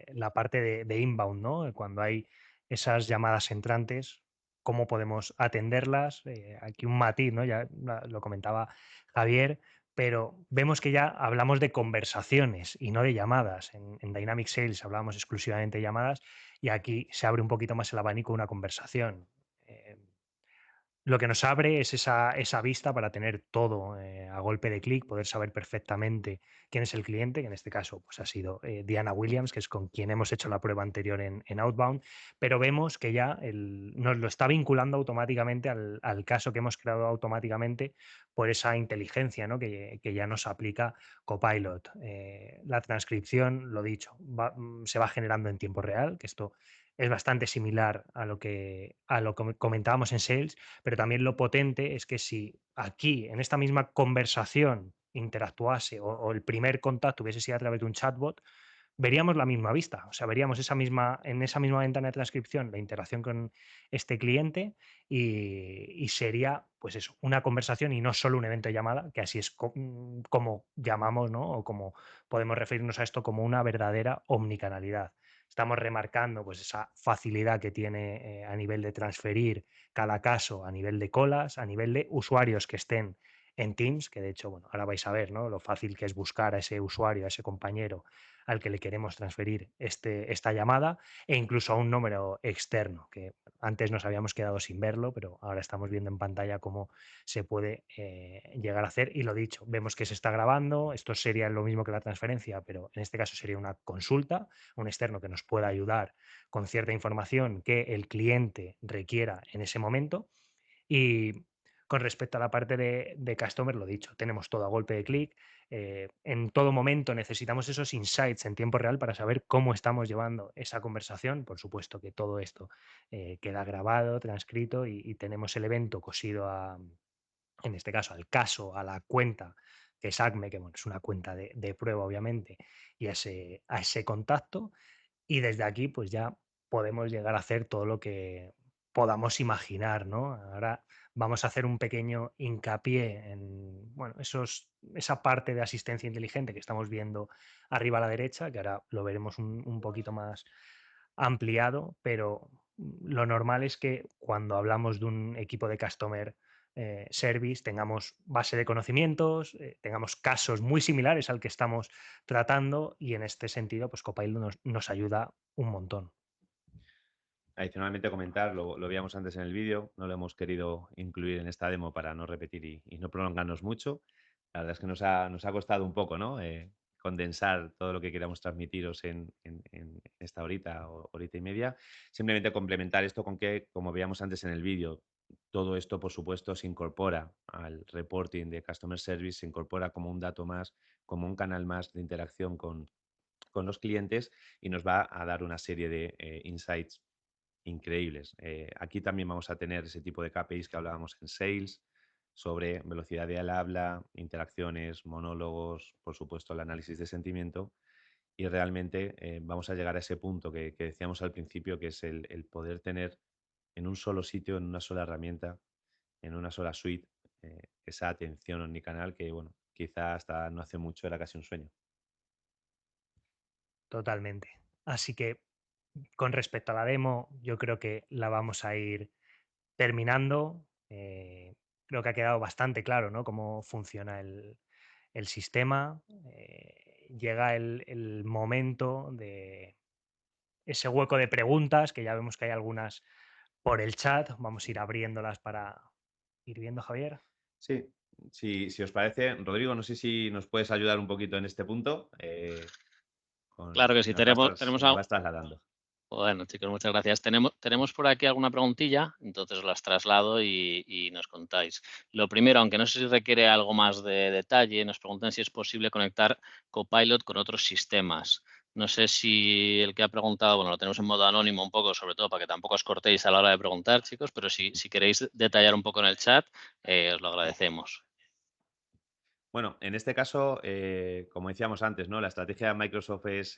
la parte de inbound, ¿no? Cuando hay esas llamadas entrantes, cómo podemos atenderlas. Aquí un matiz, ¿no? Ya lo comentaba Javier, pero vemos que ya hablamos de conversaciones y no de llamadas. En Dynamic Sales hablábamos exclusivamente de llamadas y aquí se abre un poquito más el abanico de una conversación. Eh, lo que nos abre es esa vista para tener todo a golpe de clic, poder saber perfectamente quién es el cliente, que en este caso pues, ha sido Diana Williams, que es con quien hemos hecho la prueba anterior en Outbound, pero vemos que ya nos lo está vinculando automáticamente al caso que hemos creado automáticamente por esa inteligencia, ¿no? que ya nos aplica Copilot. La transcripción, lo dicho, se va generando en tiempo real, que esto es bastante similar a lo que comentábamos en Sales, pero también lo potente es que si aquí, en esta misma conversación, interactuase o el primer contacto hubiese sido a través de un chatbot, veríamos la misma vista. O sea, veríamos en esa misma ventana de transcripción la interacción con este cliente y sería, pues eso, una conversación y no solo un evento de llamada, que así es como llamamos, ¿no? O como podemos referirnos a esto como una verdadera omnicanalidad. Estamos remarcando pues esa facilidad que tiene a nivel de transferir cada caso, a nivel de colas, a nivel de usuarios que estén en Teams, que de hecho, bueno, ahora vais a ver, ¿no? Lo fácil que es buscar a ese usuario, a ese compañero al que le queremos transferir esta llamada e incluso a un número externo, que antes nos habíamos quedado sin verlo, pero ahora estamos viendo en pantalla cómo se puede llegar a hacer. Y lo dicho, vemos que se está grabando, esto sería lo mismo que la transferencia, pero en este caso sería una consulta, un externo que nos pueda ayudar con cierta información que el cliente requiera en ese momento. Y con respecto a la parte de customer, lo dicho, tenemos todo a golpe de clic. En todo momento necesitamos esos insights en tiempo real para saber cómo estamos llevando esa conversación. Por supuesto que todo esto queda grabado, transcrito y tenemos el evento cosido en este caso, al caso, a la cuenta que es ACME, que bueno, es una cuenta de prueba, obviamente, y a ese contacto. Y desde aquí, pues ya podemos llegar a hacer todo lo que podamos imaginar, ¿no? Ahora vamos a hacer un pequeño hincapié en, bueno, esa parte de asistencia inteligente que estamos viendo arriba a la derecha, que ahora lo veremos un poquito más ampliado, pero lo normal es que cuando hablamos de un equipo de customer service tengamos base de conocimientos, tengamos casos muy similares al que estamos tratando y en este sentido, pues Copilot nos ayuda un montón. Adicionalmente comentar, lo veíamos antes en el vídeo, no lo hemos querido incluir en esta demo para no repetir y no prolongarnos mucho. La verdad es que nos ha costado un poco, ¿no? condensar todo lo que queramos transmitiros en esta horita o horita y media. Simplemente complementar esto con que, como veíamos antes en el vídeo, todo esto, por supuesto, se incorpora al reporting de Customer Service, se incorpora como un dato más, como un canal más de interacción con los clientes y nos va a dar una serie de insights increíbles. Aquí también vamos a tener ese tipo de KPIs que hablábamos en Sales, sobre velocidad de al habla, interacciones, monólogos, por supuesto el análisis de sentimiento y realmente vamos a llegar a ese punto que decíamos al principio, que es el poder tener en un solo sitio, en una sola herramienta, en una sola suite, esa atención omnicanal que, bueno, quizá hasta no hace mucho era casi un sueño. Totalmente. Así que con respecto a la demo, yo creo que la vamos a ir terminando. Creo que ha quedado bastante claro, ¿no? Cómo funciona el sistema. Llega el momento de ese hueco de preguntas, que ya vemos que hay algunas por el chat. Vamos a ir abriéndolas para ir viendo, Javier. Sí, si os parece, Rodrigo, no sé si nos puedes ayudar un poquito en este punto. Claro que sí, Me las vas trasladando. Bueno, chicos, muchas gracias. Tenemos por aquí alguna preguntilla, entonces las traslado y nos contáis. Lo primero, aunque no sé si requiere algo más de detalle, nos preguntan si es posible conectar Copilot con otros sistemas. No sé si el que ha preguntado, bueno, lo tenemos en modo anónimo un poco, sobre todo para que tampoco os cortéis a la hora de preguntar, chicos, pero si queréis detallar un poco en el chat, os lo agradecemos. Bueno, en este caso, como decíamos antes, ¿no? La estrategia de Microsoft es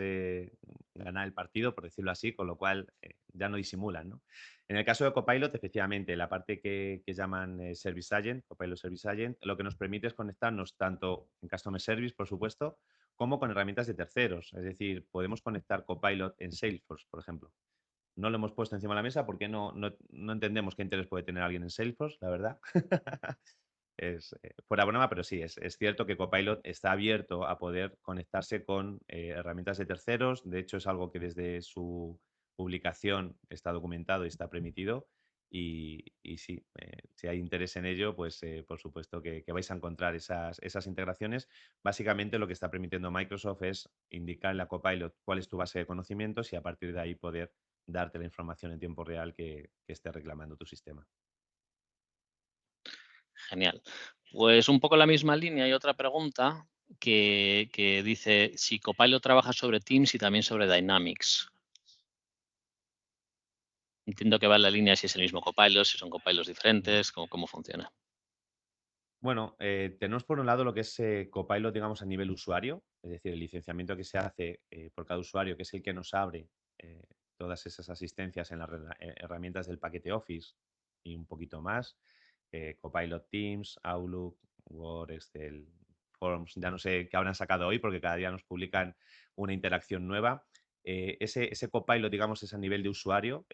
ganar el partido, por decirlo así, con lo cual ya no disimulan, ¿no? En el caso de Copilot, efectivamente, la parte que llaman Service Agent, Copilot Service Agent, lo que nos permite es conectarnos tanto en Customer Service, por supuesto, como con herramientas de terceros. Es decir, podemos conectar Copilot en Salesforce, por ejemplo. No lo hemos puesto encima de la mesa porque no entendemos qué interés puede tener alguien en Salesforce, la verdad. Es fuera broma, pero sí, es cierto que Copilot está abierto a poder conectarse con herramientas de terceros. De hecho, es algo que desde su publicación está documentado y está permitido. Y sí, si hay interés en ello, pues por supuesto que vais a encontrar esas integraciones. Básicamente lo que está permitiendo Microsoft es indicarle a Copilot cuál es tu base de conocimientos y a partir de ahí poder darte la información en tiempo real que esté reclamando tu sistema. Genial. Pues un poco la misma línea y otra pregunta que dice si Copilot trabaja sobre Teams y también sobre Dynamics. Entiendo que va en la línea si es el mismo Copilot, si son Copilots diferentes, cómo funciona. Bueno, tenemos por un lado lo que es Copilot, digamos, a nivel usuario, es decir, el licenciamiento que se hace por cada usuario, que es el que nos abre todas esas asistencias en las herramientas del paquete Office y un poquito más. Copilot Teams, Outlook, Word, Excel, Forms, ya no sé qué habrán sacado hoy porque cada día nos publican una interacción nueva. Ese Copilot, digamos, es a nivel de usuario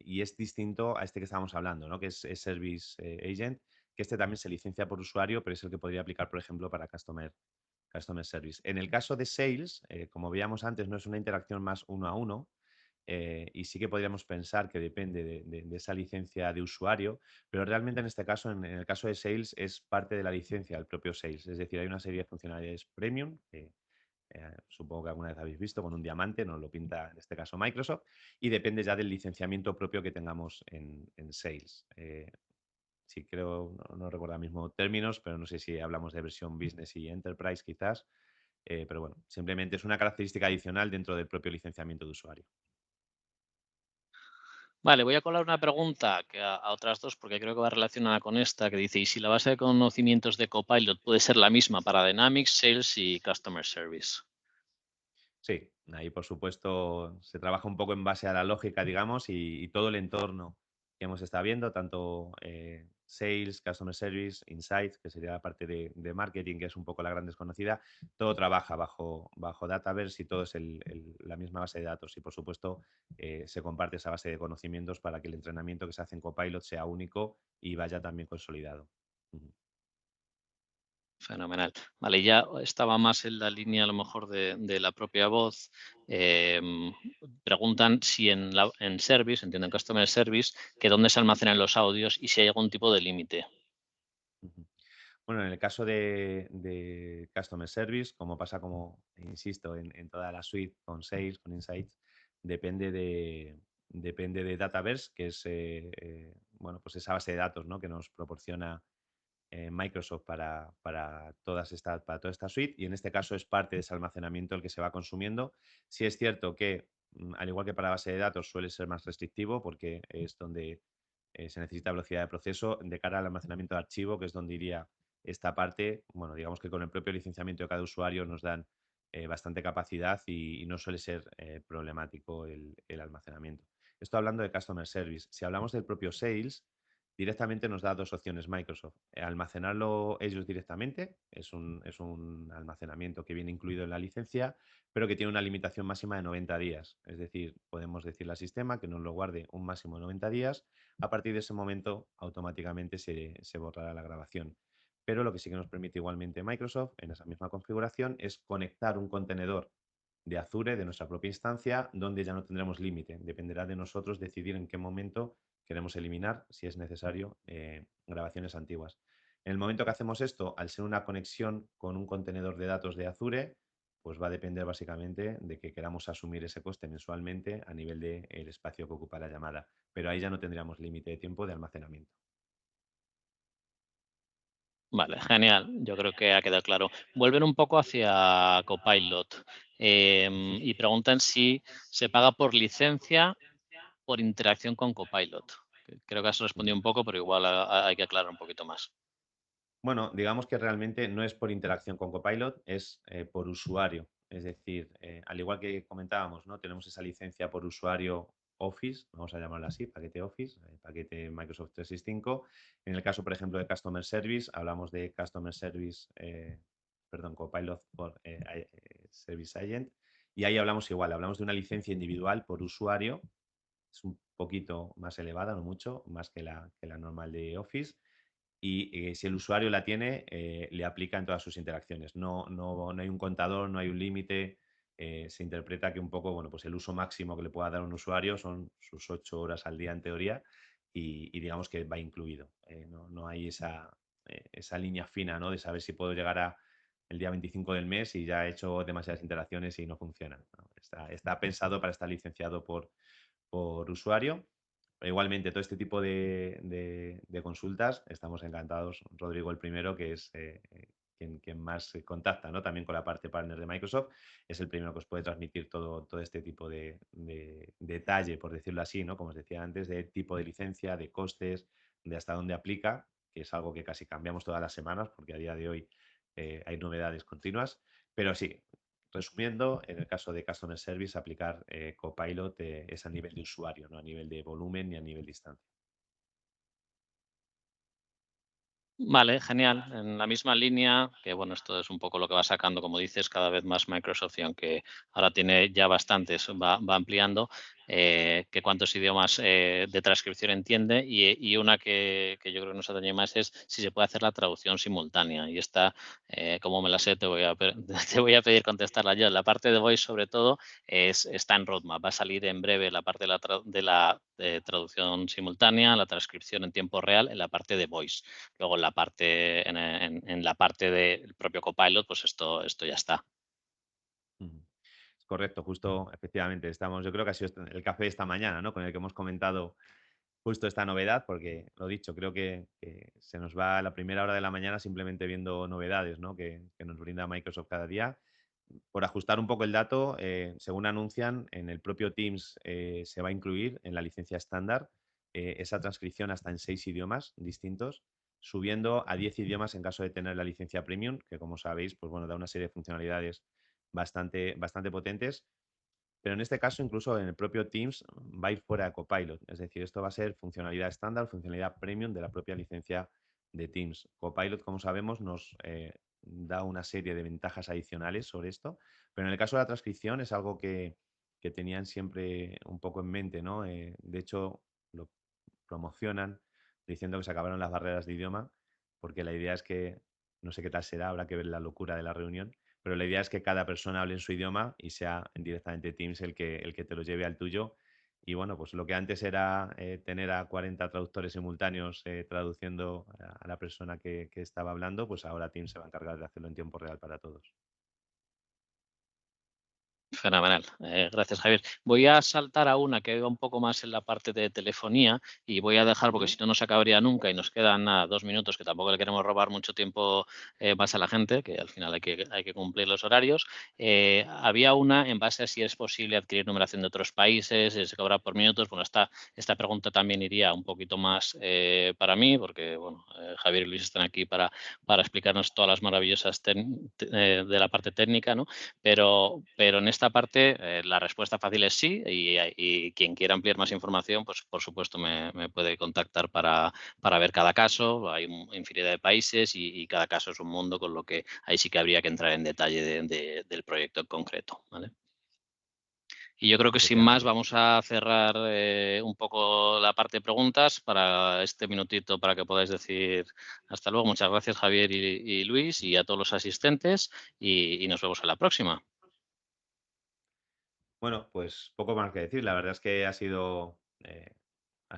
y es distinto a este que estábamos hablando, ¿no? Que es Service Agent, que este también se licencia por usuario, pero es el que podría aplicar, por ejemplo, para Customer Service. En el caso de Sales, como veíamos antes, no es una interacción más uno a uno, y sí que podríamos pensar que depende de esa licencia de usuario, pero realmente en este caso, en el caso de Sales, es parte de la licencia del propio Sales. Es decir, hay una serie de funcionalidades premium que supongo que alguna vez habéis visto con un diamante, nos lo pinta en este caso Microsoft, y depende ya del licenciamiento propio que tengamos en Sales. Sí, creo, no recuerdo ahora mismo términos, pero no sé si hablamos de versión business y enterprise quizás. Pero bueno, simplemente es una característica adicional dentro del propio licenciamiento de usuario. Vale, voy a colar una pregunta que a otras dos porque creo que va relacionada con esta, que dice, ¿y si la base de conocimientos de Copilot puede ser la misma para Dynamics, Sales y Customer Service? Sí, ahí por supuesto se trabaja un poco en base a la lógica, digamos, y todo el entorno que hemos estado viendo, tanto Sales, Customer Service, Insights, que sería la parte de marketing, que es un poco la gran desconocida, todo trabaja bajo Dataverse y todo es la misma base de datos. Y por supuesto se comparte esa base de conocimientos para que el entrenamiento que se hace en Copilot sea único y vaya también consolidado. Fenomenal. Vale, ya estaba más en la línea a lo mejor de la propia voz. Preguntan si en Service, entiendo en Customer Service, que dónde se almacenan los audios y si hay algún tipo de límite. Bueno, en el caso de Customer Service, como pasa, como insisto, en toda la suite con Sales, con Insights, depende de Dataverse, que es bueno, pues esa base de datos, ¿no?, que nos proporciona Microsoft para toda esta suite, y en este caso es parte de ese almacenamiento el que se va consumiendo. Sí es cierto que, al igual que para base de datos, suele ser más restrictivo porque es donde se necesita velocidad de proceso. De cara al almacenamiento de archivo, que es donde iría esta parte, bueno, digamos que con el propio licenciamiento de cada usuario nos dan bastante capacidad y no suele ser problemático el almacenamiento. Esto hablando de Customer Service. Si hablamos del propio Sales, directamente nos da dos opciones Microsoft. Almacenarlo ellos directamente, es un almacenamiento que viene incluido en la licencia, pero que tiene una limitación máxima de 90 días. Es decir, podemos decirle al sistema que nos lo guarde un máximo de 90 días. A partir de ese momento, automáticamente se borrará la grabación. Pero lo que sí que nos permite igualmente Microsoft, en esa misma configuración, es conectar un contenedor de Azure, de nuestra propia instancia, donde ya no tendremos límite. Dependerá de nosotros decidir en qué momento queremos eliminar, si es necesario, grabaciones antiguas. En el momento que hacemos esto, al ser una conexión con un contenedor de datos de Azure, pues va a depender básicamente de que queramos asumir ese coste mensualmente a nivel del espacio que ocupa la llamada. Pero ahí ya no tendríamos límite de tiempo de almacenamiento. Vale, genial. Yo creo que ha quedado claro. Vuelven un poco hacia Copilot y preguntan si se paga por licencia, por interacción con Copilot. Creo que has respondido un poco, pero igual hay que aclarar un poquito más. Bueno, digamos que realmente no es por interacción con Copilot, es por usuario. Es decir, al igual que comentábamos, ¿no?, tenemos esa licencia por usuario Office, vamos a llamarla así, paquete Office, paquete Microsoft 365. En el caso, por ejemplo, de Customer Service, hablamos de Customer Service, perdón, Copilot por Service Agent, y ahí hablamos igual, hablamos de una licencia individual por usuario. Es un poquito más elevada, no mucho, más que la normal de Office, y si el usuario la tiene, le aplica en todas sus interacciones. No hay un contador, no hay un límite. Se interpreta que un poco, bueno, pues el uso máximo que le pueda dar un usuario son sus 8 horas al día en teoría, y digamos que va incluido. No hay esa línea fina, ¿no?, de saber si puedo llegar el día 25 del mes y ya he hecho demasiadas interacciones y no funcionan, ¿no? Está pensado para estar licenciado por usuario. Igualmente, todo este tipo de consultas, estamos encantados. Rodrigo, el primero, que es quien más contacta, ¿no?, también con la parte partner de Microsoft, es el primero que os puede transmitir todo este tipo de detalle, por decirlo así, ¿no?, como os decía antes, de tipo de licencia, de costes, de hasta dónde aplica, que es algo que casi cambiamos todas las semanas, porque a día de hoy hay novedades continuas. Pero sí, resumiendo, en el caso de Customer Service, aplicar Copilot es a nivel de usuario, no a nivel de volumen ni a nivel de instancia. Vale, genial. En la misma línea, que bueno, esto es un poco lo que va sacando, como dices, cada vez más Microsoft, y aunque ahora tiene ya bastantes, va ampliando, que cuántos idiomas de transcripción entiende, y una que yo creo que nos atañe más es si se puede hacer la traducción simultánea. Y esta, como me la sé, te voy a pedir contestarla yo. La parte de Voice, sobre todo, está en roadmap. Va a salir en breve la parte de la traducción simultánea, la transcripción en tiempo real, en la parte de Voice. Luego en la parte del propio Copilot, pues esto ya está. Ujú. Es correcto, justo, efectivamente, yo creo que ha sido el café de esta mañana, ¿no?, con el que hemos comentado justo esta novedad, porque lo dicho, creo que se nos va la primera hora de la mañana simplemente viendo novedades, ¿no?, que nos brinda Microsoft cada día. Por ajustar un poco el dato, según anuncian, en el propio Teams se va a incluir en la licencia estándar esa transcripción hasta en 6 idiomas distintos, subiendo a 10 idiomas en caso de tener la licencia premium, que, como sabéis, pues bueno, da una serie de funcionalidades bastante potentes. Pero en este caso, incluso en el propio Teams va a ir fuera de Copilot. Es decir, esto va a ser funcionalidad estándar, funcionalidad premium de la propia licencia de Teams. Copilot, como sabemos, nos da una serie de ventajas adicionales sobre esto, pero en el caso de la transcripción es algo que tenían siempre un poco en mente, ¿no? De hecho, lo promocionan diciendo que se acabaron las barreras de idioma, porque la idea es que, no sé qué tal será, habrá que ver la locura de la reunión, pero la idea es que cada persona hable en su idioma y sea directamente Teams el que te lo lleve al tuyo, Y bueno, pues lo que antes era tener a 40 traductores simultáneos traduciendo a la persona que estaba hablando, pues ahora Teams se va a encargar de hacerlo en tiempo real para todos. Fenomenal. Gracias, Javier. Voy a saltar a una que va un poco más en la parte de telefonía y voy a dejar, porque si no, no se acabaría nunca y nos quedan 2 minutos, que tampoco le queremos robar mucho tiempo más a la gente, que al final hay que cumplir los horarios. Había una en base a si es posible adquirir numeración de otros países, si se cobra por minutos. Bueno, esta pregunta también iría un poquito más para mí, porque bueno, Javier y Luis están aquí para explicarnos todas las maravillosas de la parte técnica, ¿no? Pero en esta parte la respuesta fácil es sí, y quien quiera ampliar más información, pues por supuesto me puede contactar para ver cada caso. Hay infinidad de países y cada caso es un mundo, con lo que ahí sí que habría que entrar en detalle del proyecto en concreto, ¿vale? Y yo creo que sin más vamos a cerrar un poco la parte de preguntas para este minutito, para que podáis decir hasta luego. Muchas gracias, Javier y Luis, y a todos los asistentes, y nos vemos en la próxima. Bueno, pues poco más que decir. La verdad es que ha sido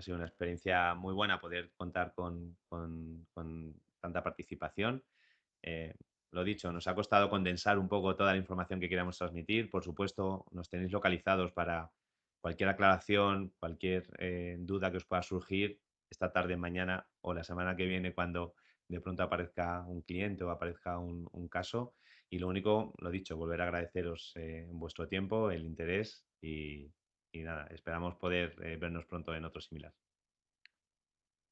una experiencia muy buena poder contar con tanta participación. Lo dicho, nos ha costado condensar un poco toda la información que queríamos transmitir. Por supuesto, nos tenéis localizados para cualquier aclaración, cualquier duda que os pueda surgir esta tarde, mañana o la semana que viene, cuando de pronto aparezca un cliente o aparezca un caso. Y lo único, lo dicho, volver a agradeceros vuestro tiempo, el interés y nada, esperamos poder vernos pronto en otro similar.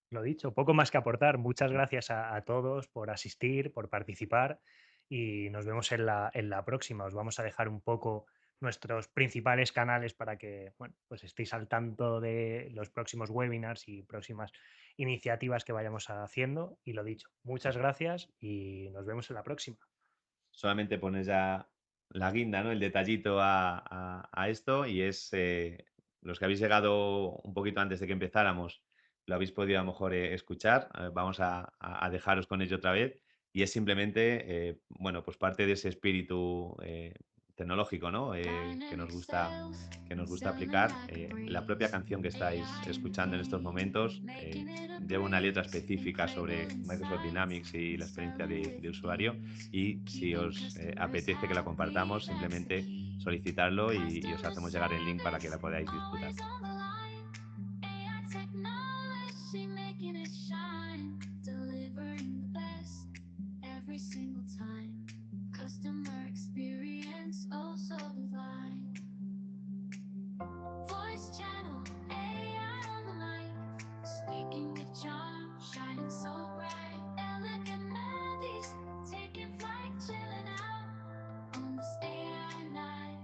Lo dicho, poco más que aportar. Muchas gracias a todos por asistir, por participar y nos vemos en la próxima. Os vamos a dejar un poco nuestros principales canales para que bueno, pues estéis al tanto de los próximos webinars y próximas iniciativas que vayamos haciendo. Y lo dicho, muchas gracias y nos vemos en la próxima. Solamente pones ya la guinda, ¿no? El detallito a esto y es los que habéis llegado un poquito antes de que empezáramos, lo habéis podido a lo mejor escuchar. Vamos a dejaros con ello otra vez y es simplemente, bueno, pues parte de ese espíritu tecnológico, ¿no? Que nos gusta aplicar. La propia canción que estáis escuchando en estos momentos lleva una letra específica sobre Microsoft Dynamics y la experiencia de usuario y si os apetece que la compartamos, simplemente solicitarlo y os hacemos llegar el link para que la podáis disfrutar. Customer experience also divine. Voice channel, AI on the mic, speaking with charm, shining so bright. Elegant melodies, taking flight, chilling out on this AI night.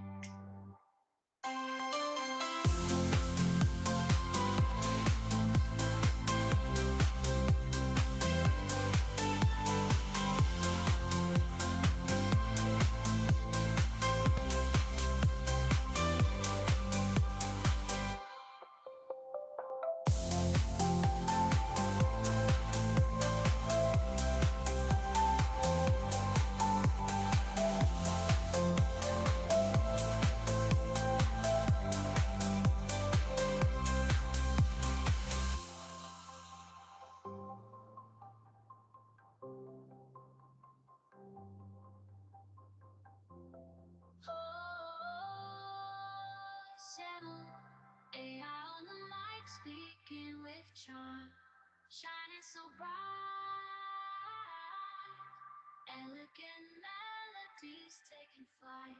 Channel, AI on the mic, speaking with charm, shining so bright. Elegant melodies taking flight.